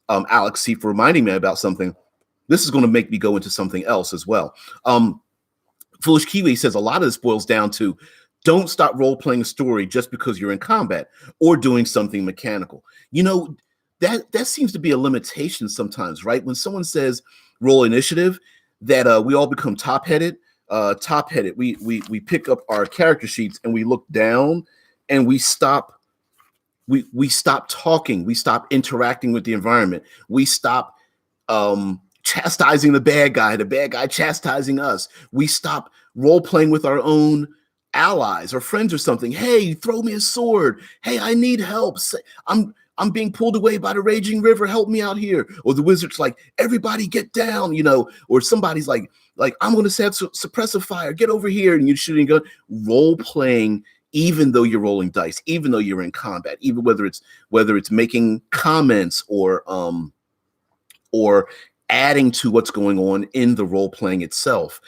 Alex C, for reminding me about something. This is going to make me go into something else as well. Foolish Kiwi says a lot of this boils down to don't stop role-playing a story just because you're in combat or doing something mechanical. That seems to be a limitation sometimes, right? When someone says roll initiative, that we all become top-headed. We pick up our character sheets and we look down and we stop talking. We stop interacting with the environment. We stop chastising the bad guy chastising us. We stop role-playing with our own allies or friends or something. Hey, throw me a sword. Hey, I need help. I'm being pulled away by the raging river. Help me out here. Or the wizard's like, everybody get down, or somebody's like I'm going to set suppressive fire. Get over here. And you're shooting a gun. Role playing, even though you're rolling dice, even though you're in combat, even whether it's making comments or adding to what's going on in the role playing itself,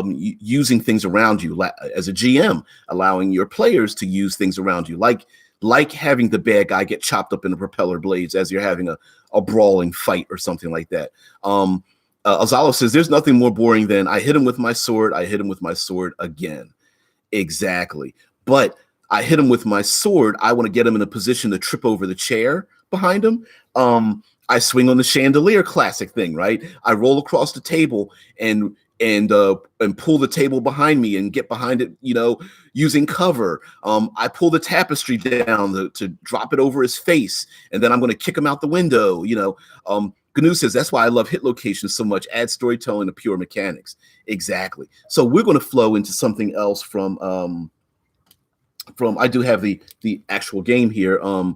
using things around you as a GM, allowing your players to use things around you, like having the bad guy get chopped up in the propeller blades as you're having a brawling fight or something like that. Azalo says there's nothing more boring than I hit him with my sword again. Exactly. But I hit him with my sword. I want to get him in a position to trip over the chair behind him. I swing on the chandelier, classic thing, right? I roll across the table and pull the table behind me and get behind it, using cover. I pull the tapestry down to drop it over his face, and then I'm going to kick him out the window. GNU says that's why I love hit locations so much. Add storytelling to pure mechanics. Exactly. So we're going to flow into something else from I do have the actual game here. Canoe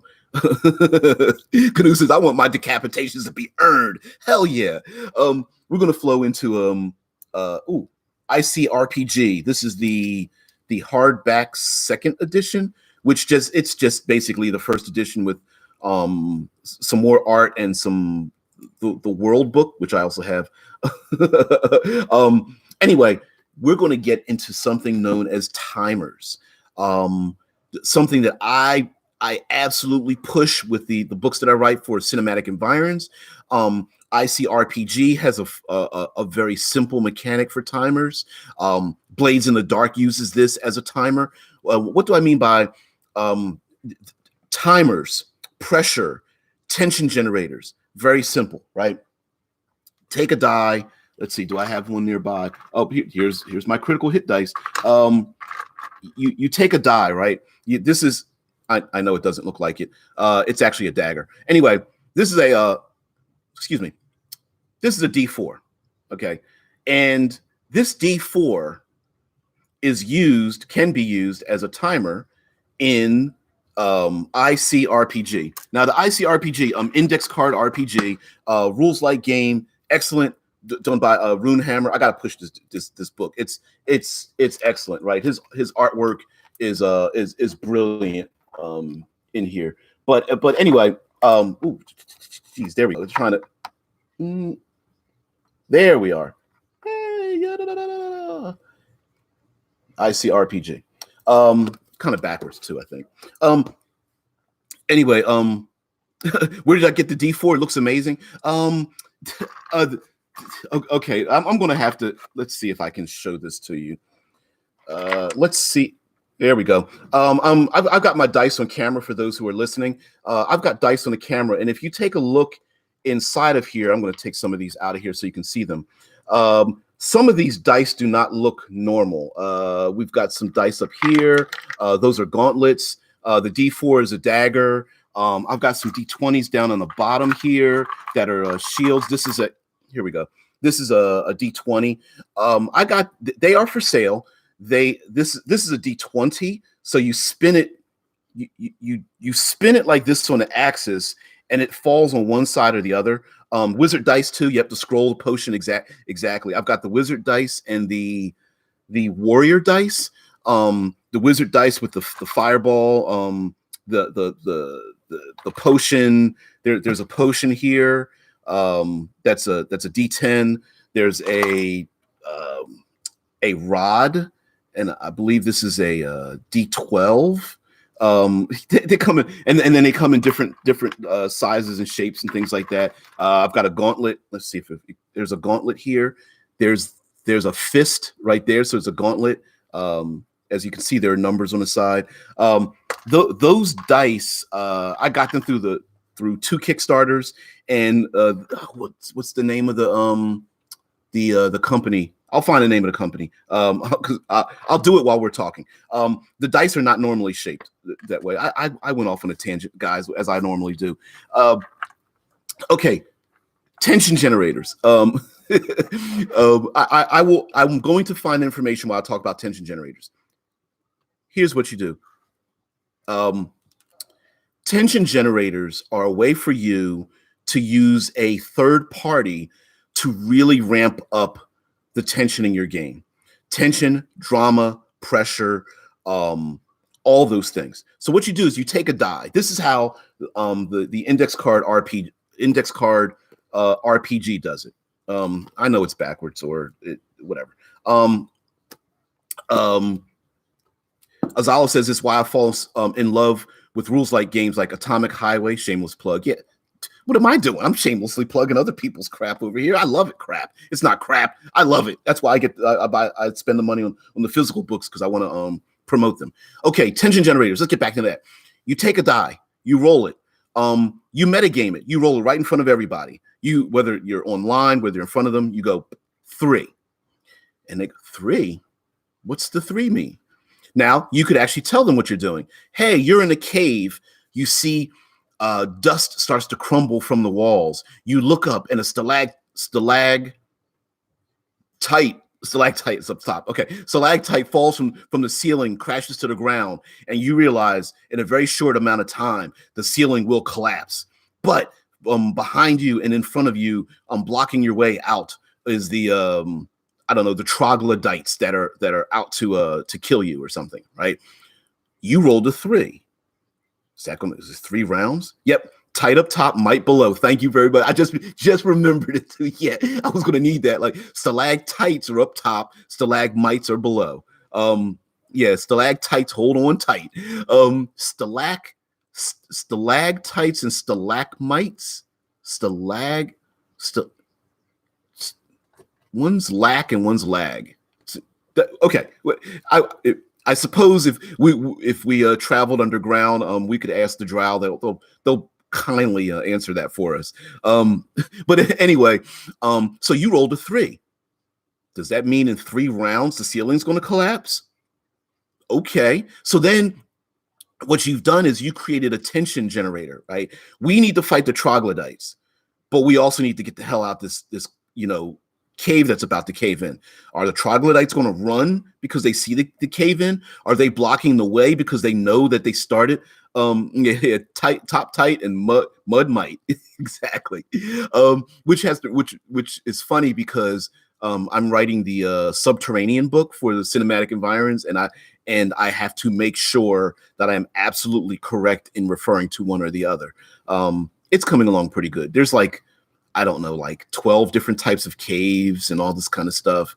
says, I want my decapitations to be earned. Hell yeah. We're gonna flow into ICRPG. This is the hardback second edition, which it's just basically the first edition with some more art and some the world book, which I also have. Anyway, we're going to get into something known as timers. Something that I absolutely push with the books that I write for cinematic environs. ICRPG has a very simple mechanic for timers. Blades in the Dark uses this as a timer. What do I mean by timers? Pressure, tension generators. Very simple, right? Take a die. Let's see. Do I have one nearby? Oh, here's my critical hit dice. You take a die, right? This is. I know it doesn't look like it. It's actually a dagger. Anyway, this is a. Excuse me. This is a D4. Okay, and this D4 can be used as a timer in ICRPG. Now, the ICRPG, index card RPG, rules like game, excellent. Done by Runehammer. I gotta push this book. It's excellent, right? His artwork is brilliant in here. But anyway, geez, there we go. Trying to. There we are. Hey, ICRPG. Kind of backwards too, I think. Anyway, where did I get the D4? It looks amazing. Okay, I'm gonna have to. Let's see if I can show this to you. Let's see. There we go. I've got my dice on camera for those who are listening. I've got dice on the camera, and if you take a look inside of here, I'm going to take some of these out of here so you can see them. Some of these dice do not look normal. We've got some dice up here. Those are gauntlets. The D4 is a dagger. I've got some D20s down on the bottom here that are shields. Here we go. This is a D20. They are for sale. This is a D20. So you spin it, you spin it like this on the axis, and it falls on one side or the other. Wizard dice too. You have to scroll the potion exactly. I've got the wizard dice and the warrior dice. The wizard dice with the fireball. The potion. There's a potion here. That's a D10. There's a rod, and I believe this is a D12. They come in, and then they come in different sizes and shapes and things like that. I've got a gauntlet. Let's see if there's a gauntlet here. There's a fist right there, so it's a gauntlet. As you can see, there are numbers on the side. Those dice, I got them through two Kickstarters, and what's the name of the company? I'll find the name of the company. I'll do it while we're talking. The dice are not normally shaped that way. I went off on a tangent, guys, as I normally do. Okay, tension generators. I'm going to find information while I talk about tension generators. Here's what you do. Tension generators are a way for you to use a third party to really ramp up the tension in your game. Tension, drama, pressure, all those things. So what you do is you take a die. This is how the index card RPG does it. I know it's backwards or whatever. Azala says this why I fall in love with rules like games like Atomic Highway. Shameless plug. Yeah. What am I doing? I'm shamelessly plugging other people's crap over here. I love it. Crap. It's not crap. I love it. That's why I spend the money on the physical books, because I want to promote them. Okay, tension generators. Let's get back to that. You take a die, you roll it. You metagame it. You roll it right in front of everybody. Whether you're online, whether you're in front of them, you go 3. And they go, 3? What's the 3 mean? Now, you could actually tell them what you're doing. Hey, you're in a cave. You see dust starts to crumble from the walls. You look up, and a stalactite is up top. Okay, stalactite falls from the ceiling, crashes to the ground, and you realize in a very short amount of time, the ceiling will collapse. But behind you and in front of you, blocking your way out, is the the troglodytes that are out to kill you or something, right? You rolled a 3. Is it 3 rounds? Yep. Tight up top, mite below. Thank you very much. I just remembered it too. Yeah, I was going to need that. Like stalactites are up top, stalagmites are below. Yeah, stalactites hold on tight. Stalactites and stalagmites. Stalag, st- one's lack and one's lag. Okay, I suppose if we traveled underground, we could ask the drow. They'll kindly answer that for us. But anyway, so you rolled a 3. Does that mean in 3 rounds the ceiling's going to collapse? Okay, so then what you've done is you created a tension generator, right? We need to fight the troglodytes, but we also need to get the hell out this cave that's about to cave in. Are the troglodytes going to run because they see the cave in? Are they blocking the way because they know that they started? Tight and mud might exactly. Which is funny because I'm writing the subterranean book for the cinematic environs, and I have to make sure that I am absolutely correct in referring to one or the other. It's coming along pretty good. There's like, I don't know, like 12 different types of caves and all this kind of stuff.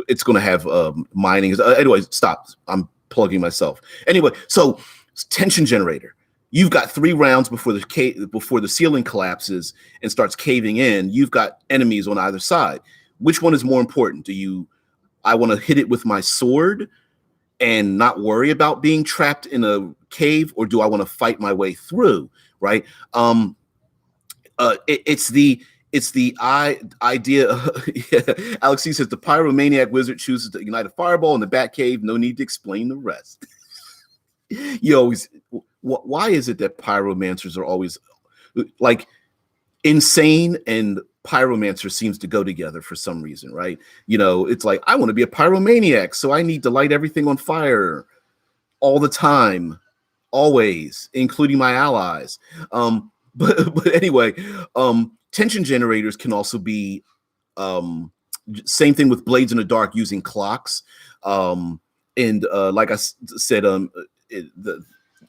It's going to have mining. Anyway, stop. I'm plugging myself. Anyway, so tension generator. You've got 3 rounds before the ceiling collapses and starts caving in. You've got enemies on either side. Which one is more important? I want to hit it with my sword and not worry about being trapped in a cave, or do I want to fight my way through? Right. It's the idea. Yeah. Alex C says the pyromaniac wizard chooses to ignite a fireball in the bat cave. No need to explain the rest. You always. Why is it that pyromancers are always like insane and pyromancer seems to go together for some reason, right? It's like, I want to be a pyromaniac, so I need to light everything on fire all the time, always, including my allies. But anyway, tension generators can also be same thing with blades in the dark using clocks. And like I said,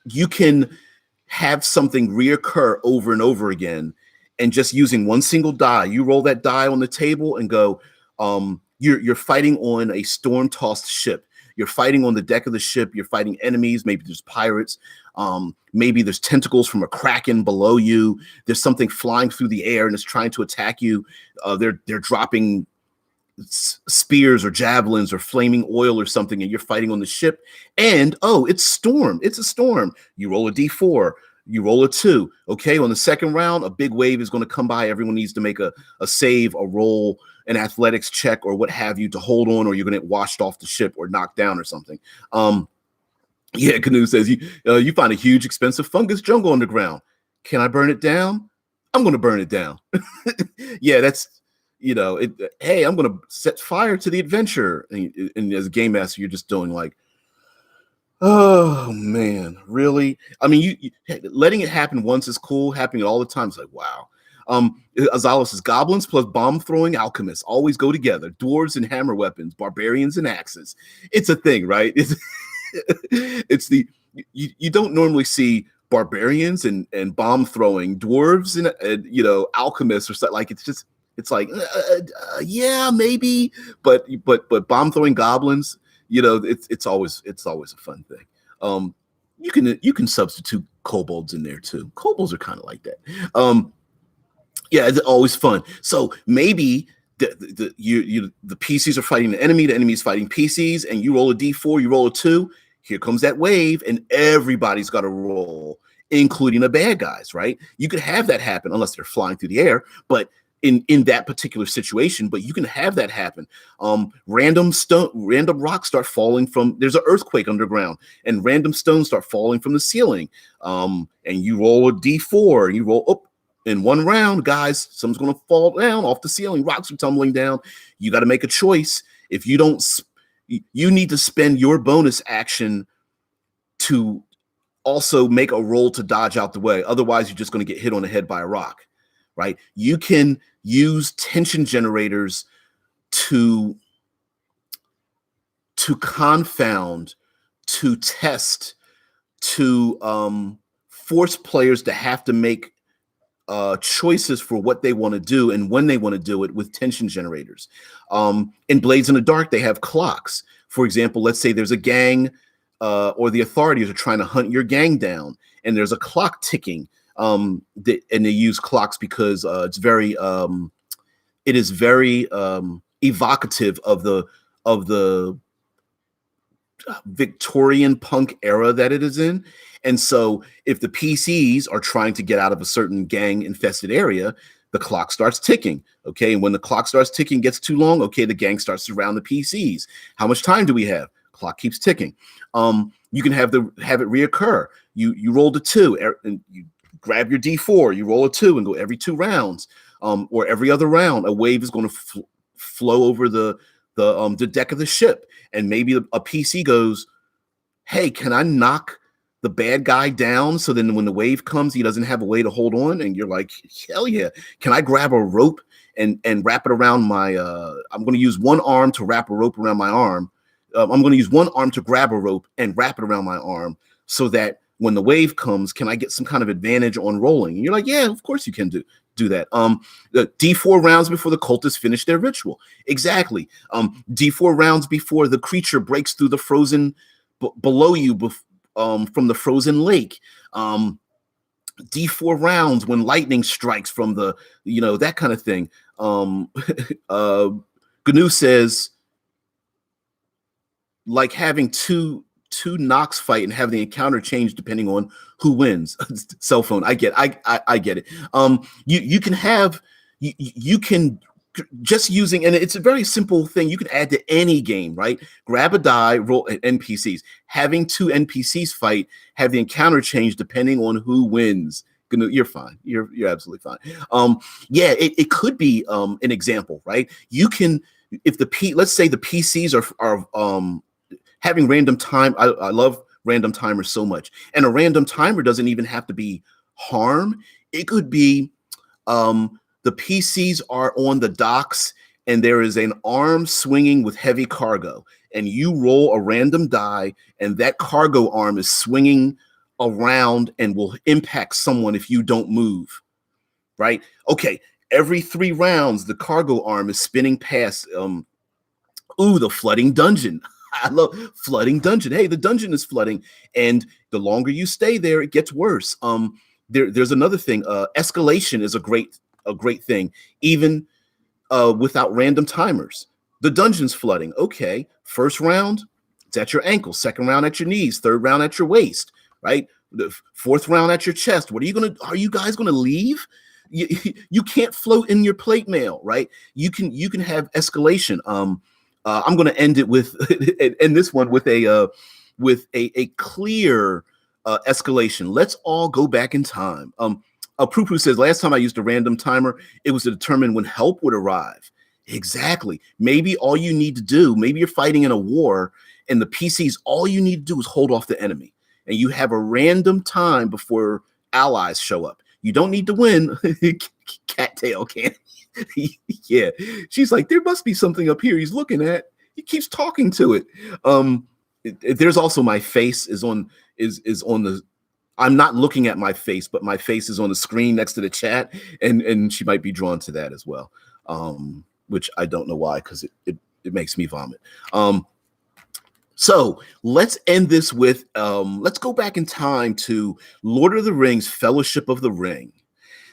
you can have something reoccur over and over again, and just using one single die. You roll that die on the table and go, you're fighting on a storm-tossed ship. You're fighting on the deck of the ship. You're fighting enemies. Maybe there's pirates. Maybe there's tentacles from a kraken below you. There's something flying through the air and it's trying to attack you. They're dropping spears or javelins or flaming oil or something, and you're fighting on the ship. And it's storm. It's a storm. You roll a D4. You roll a 2. Okay, on the second round, a big wave is going to come by. Everyone needs to make a save, a roll, an athletics check, or what have you to hold on, or you're going to get washed off the ship or knocked down or something. Yeah, Canoe says you find a huge, expensive fungus jungle underground. Can I burn it down? I'm going to burn it down. Yeah, that's hey, I'm going to set fire to the adventure. And as a game master, you're just doing like, oh man, really? I mean, you letting it happen once is cool. Happening all the time is like, wow. Azala says goblins plus bomb throwing alchemists always go together. Dwarves and hammer weapons, barbarians and axes. It's a thing, right? It's you don't normally see barbarians and bomb throwing dwarves and alchemists or stuff. Like it's like yeah, maybe, but bomb throwing goblins. It's always a fun thing. You can substitute kobolds in there too. Kobolds are kind of like that. Yeah, it's always fun. So maybe the PCs are fighting the enemy's fighting PCs, and you roll a D4, you roll a 2. Here comes that wave, and everybody's got to roll, including the bad guys, right? You could have that happen unless they're flying through the air, but in that particular situation, but you can have that happen. Random rocks start falling from, there's an earthquake underground, and random stones start falling from the ceiling. And you roll a D4, and you roll up in one round, guys, something's going to fall down off the ceiling. Rocks are tumbling down. You got to make a choice. If you don't, you need to spend your bonus action to also make a roll to dodge out the way. Otherwise, you're just going to get hit on the head by a rock, right? You can use tension generators to confound, to test, to force players to have to make choices for what they want to do and when they want to do it with tension generators. In Blades in the Dark, they have clocks. For example, let's say there's a gang or the authorities are trying to hunt your gang down, and there's a clock ticking. And they use clocks because it is very evocative of the Victorian punk era that it is in. And so if the PCs are trying to get out of a certain gang infested area, the clock starts ticking. Okay. And when the clock starts ticking, gets too long. Okay. The gang starts to surround the PCs. How much time do we have? Clock keeps ticking. You can have it reoccur. You rolled a 2 and you grab your D4, you roll a 2 and go every 2 rounds, or every other round, a wave is going to flow over the deck of the ship. And maybe a PC goes, hey, can I knock the bad guy down so then when the wave comes, he doesn't have a way to hold on? And you're like, hell yeah. Can I grab a rope and wrap it around my, I'm going to use one arm to wrap a rope around my arm. I'm going to use one arm to grab a rope and wrap it around my arm so that when the wave comes, can I get some kind of advantage on rolling? And you're like, yeah, of course you can do that. The D4 rounds before the cultists finish their ritual. Exactly. D4 rounds before the creature breaks through the frozen below you from the frozen lake. D4 rounds when lightning strikes from the, that kind of thing. GNU says, like having two Nox fight and have the encounter change depending on who wins. Cell phone. I get it. You can have, you can just using, and it's a very simple thing you can add to any game, right? Grab a die, roll NPCs. Having 2 NPCs fight, have the encounter change depending on who wins. You're fine. You're absolutely fine. Yeah, it could be an example, right? You can, if let's say the PCs are having random time. I love random timers so much. And a random timer doesn't even have to be harm. It could be the PCs are on the docks and there is an arm swinging with heavy cargo. And you roll a random die and that cargo arm is swinging around and will impact someone if you don't move, right? Okay, every 3 rounds, the cargo arm is spinning past, the flooding dungeon. I love flooding dungeon. Hey, the dungeon is flooding, and the longer you stay there, it gets worse. There's another thing. Escalation is a great thing, even without random timers. The dungeon's flooding. Okay, first round, it's at your ankles. Second round at your knees. Third round at your waist. Right. The 4th round at your chest. Are you guys gonna leave? You can't float in your plate mail, right? You can have escalation. I'm going to end it with this one with a clear escalation. Let's all go back in time. Poo says, last time I used a random timer, it was to determine when help would arrive. Exactly. Maybe all you need to do, maybe you're fighting in a war and the PCs, all you need to do is hold off the enemy. And you have a random time before allies show up. You don't need to win. Cattail can't. Yeah, she's like, there must be something up here he's looking at. He keeps talking to it. There's also my face is on the. I'm not looking at my face, but my face is on the screen next to the chat, and she might be drawn to that as well. Which I don't know why, because it makes me vomit. So let's end this with let's go back in time to Lord of the Rings: Fellowship of the Ring.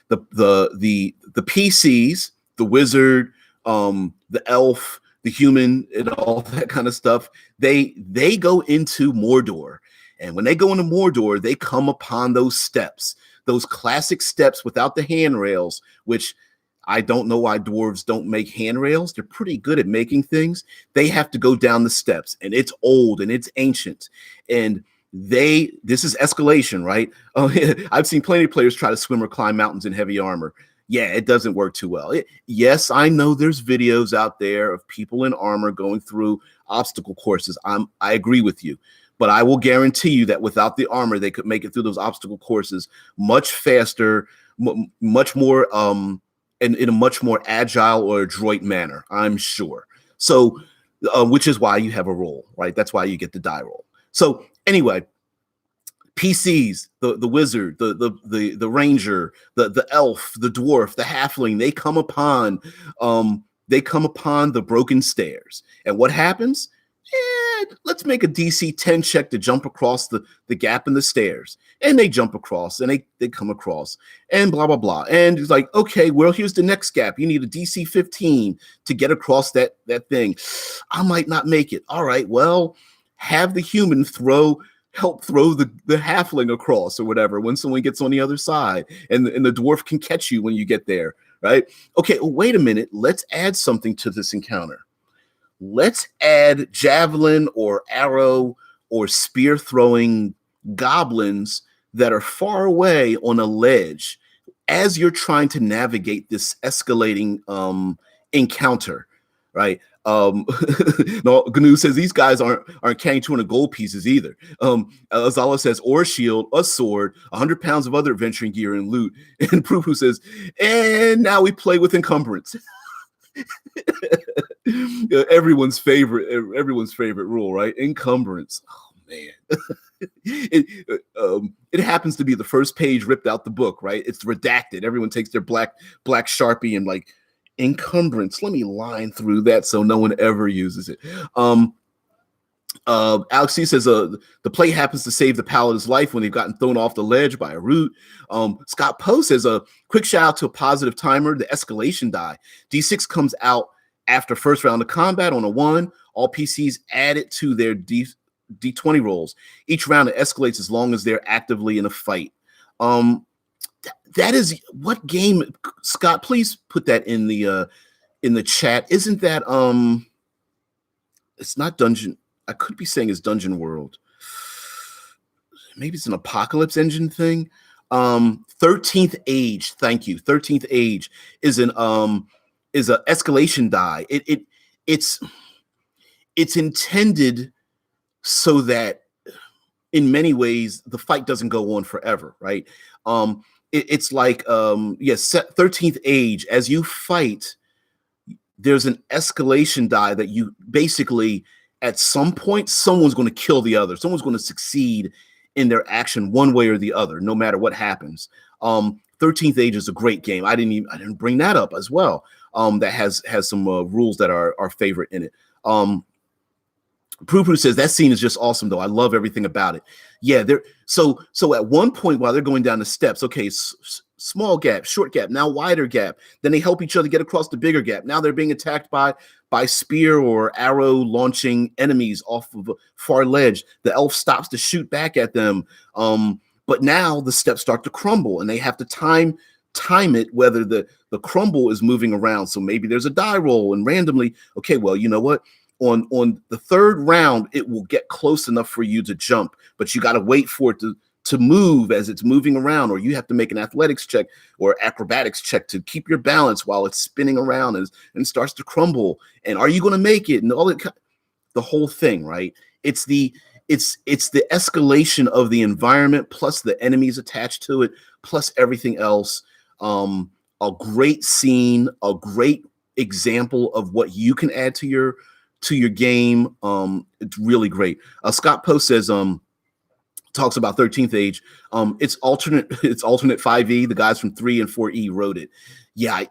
The PCs, the wizard, the elf, the human, and all that kind of stuff, they go into Mordor. And when they go into Mordor, they come upon those steps, those classic steps without the handrails, which I don't know why dwarves don't make handrails. They're pretty good at making things. They have to go down the steps, and it's old and it's ancient. And this is escalation, right? I've seen plenty of players try to swim or climb mountains in heavy armor. Yeah, it doesn't work too well. Yes, I know there's videos out there of people in armor going through obstacle courses. I agree with you, but I will guarantee you that without the armor, they could make it through those obstacle courses much faster, much more, in a much more agile or adroit manner, I'm sure. So, which is why you have a roll, right? That's why you get the die roll. So anyway, PCs, the wizard, the ranger, the elf, the dwarf, the halfling, they come upon the broken stairs. And what happens? Let's make a DC 10 check to jump across the gap in the stairs. And they jump across and they come across and blah, blah, blah. And it's like, okay, well, here's the next gap. You need a DC 15 to get across that thing. I might not make it. All right, well, have the human help throw the halfling across or whatever when someone gets on the other side, and the dwarf can catch you when you get there, right? Okay, wait a minute. Let's add something to this encounter. Let's add javelin or arrow or spear throwing goblins that are far away on a ledge as you're trying to navigate this escalating encounter, right? No, GNU says these guys aren't carrying 200 gold pieces either. Azala says, or a shield, a sword, 100 pounds of other adventuring gear and loot. And Prupu says, and now we play with encumbrance. Everyone's favorite rule, right? Encumbrance. Oh man. It happens to be the first page ripped out the book, right? It's redacted. Everyone takes their black Sharpie and like, encumbrance. Let me line through that so no one ever uses it. Alex C says the play happens to save the paladin's life when they've gotten thrown off the ledge by a root. Scott Poe says a quick shout out to a positive timer, the escalation die. D6 comes out after first round of combat on a 1. All PCs add it to their D20 rolls. Each round it escalates as long as they're actively in a fight. That is what game, Scott, please put that in the chat. Isn't that it's not Dungeon, I could be saying it's Dungeon World. Maybe it's an Apocalypse Engine thing. 13th Age, thank you. 13th Age is an escalation die. It's intended so that in many ways the fight doesn't go on forever, right? It's like 13th Age, as you fight, there's an escalation die that you basically, at some point, someone's going to kill the other. Someone's going to succeed in their action one way or the other, no matter what happens. 13th Age is a great game. I didn't bring that up as well. That has some rules that are our favorite in it. Pru says that scene is just awesome, though. I love everything about it. Yeah, so at one point while they're going down the steps, okay, small gap, short gap, now wider gap. Then they help each other get across the bigger gap. Now they're being attacked by spear or arrow launching enemies off of a far ledge. The elf stops to shoot back at them. But now the steps start to crumble, and they have to time it whether the crumble is moving around. So maybe there's a die roll, and randomly, okay, well, you know what? On the third round, it will get close enough for you to jump, but you got to wait for it to move as it's moving around, or you have to make an athletics check or acrobatics check to keep your balance while it's spinning around and starts to crumble. And are you going to make it? And all the whole thing, right? It's the escalation of the environment plus the enemies attached to it plus everything else. A great scene, a great example of what you can add to your game. It's really great. Scott Post says talks about 13th Age. It's alternate 5e. The guys from 3 and 4e wrote it. I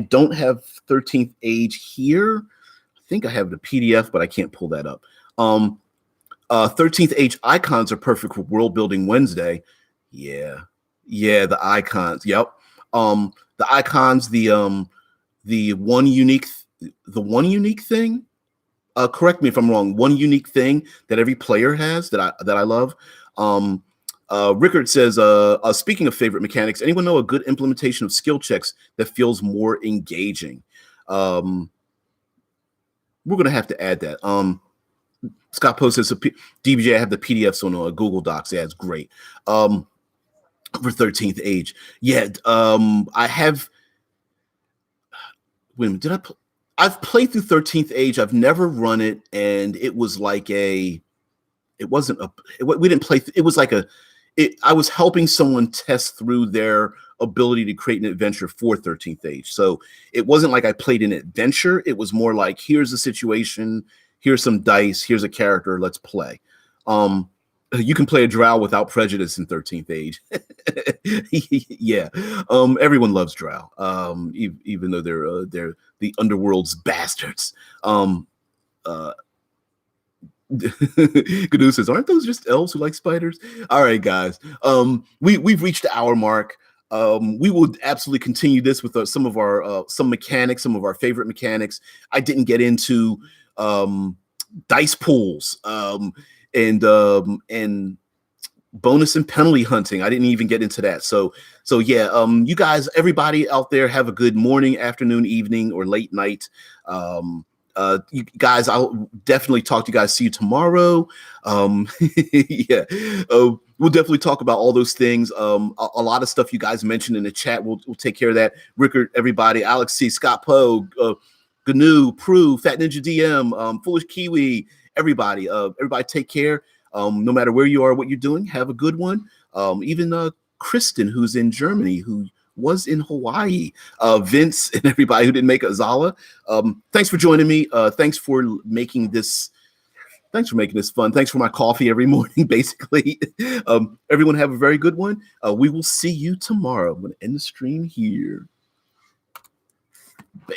don't have 13th Age here. I think I have the PDF, but I can't pull that up. 13th Age icons are perfect for World Building Wednesday. Yeah, the icons. Yep. The icons, the one unique thing, correct me if I'm wrong, one unique thing that every player has that I love. Rickard says, speaking of favorite mechanics, anyone know a good implementation of skill checks that feels more engaging? We're going to have to add that. Scott Post says, DBJ, I have the PDFs on Google Docs. Yeah, it's great. For 13th Age. Yeah, I have. Wait a minute, I've played through 13th Age. I've never run it, and it was like we didn't play. It was like I was helping someone test through their ability to create an adventure for 13th Age. So it wasn't like I played an adventure. It was more like, here's a situation, here's some dice, here's a character, let's play. You can play a drow without prejudice in 13th age. Yeah. Everyone loves drow. Even though they're the underworld's bastards. Uh Gnu says, aren't those just elves who like spiders? All right, guys. We've reached the hour mark. We will absolutely continue this with some of our some mechanics, some of our favorite mechanics. I didn't get into dice pools and bonus and penalty hunting. I didn't even get into that. So yeah, you guys, everybody out there, have a good morning, afternoon, evening, or late night. You guys, I'll definitely talk to you guys. See you tomorrow. Yeah, we'll definitely talk about all those things. A lot of stuff you guys mentioned in the chat. We'll take care of that. Rickard, everybody, Alex C, Scott Poe, Gnu, Prue, Fat Ninja DM, Foolish Kiwi, everybody. Everybody, take care. No matter where you are, what you're doing, have a good one. Even Kristen, who's in Germany, who was in Hawaii, Vince, and everybody who didn't make Azala. Thanks for joining me. Thanks for making this fun. Thanks for my coffee every morning, basically. Everyone have a very good one. We will see you tomorrow. I'm going to end the stream here. Bam.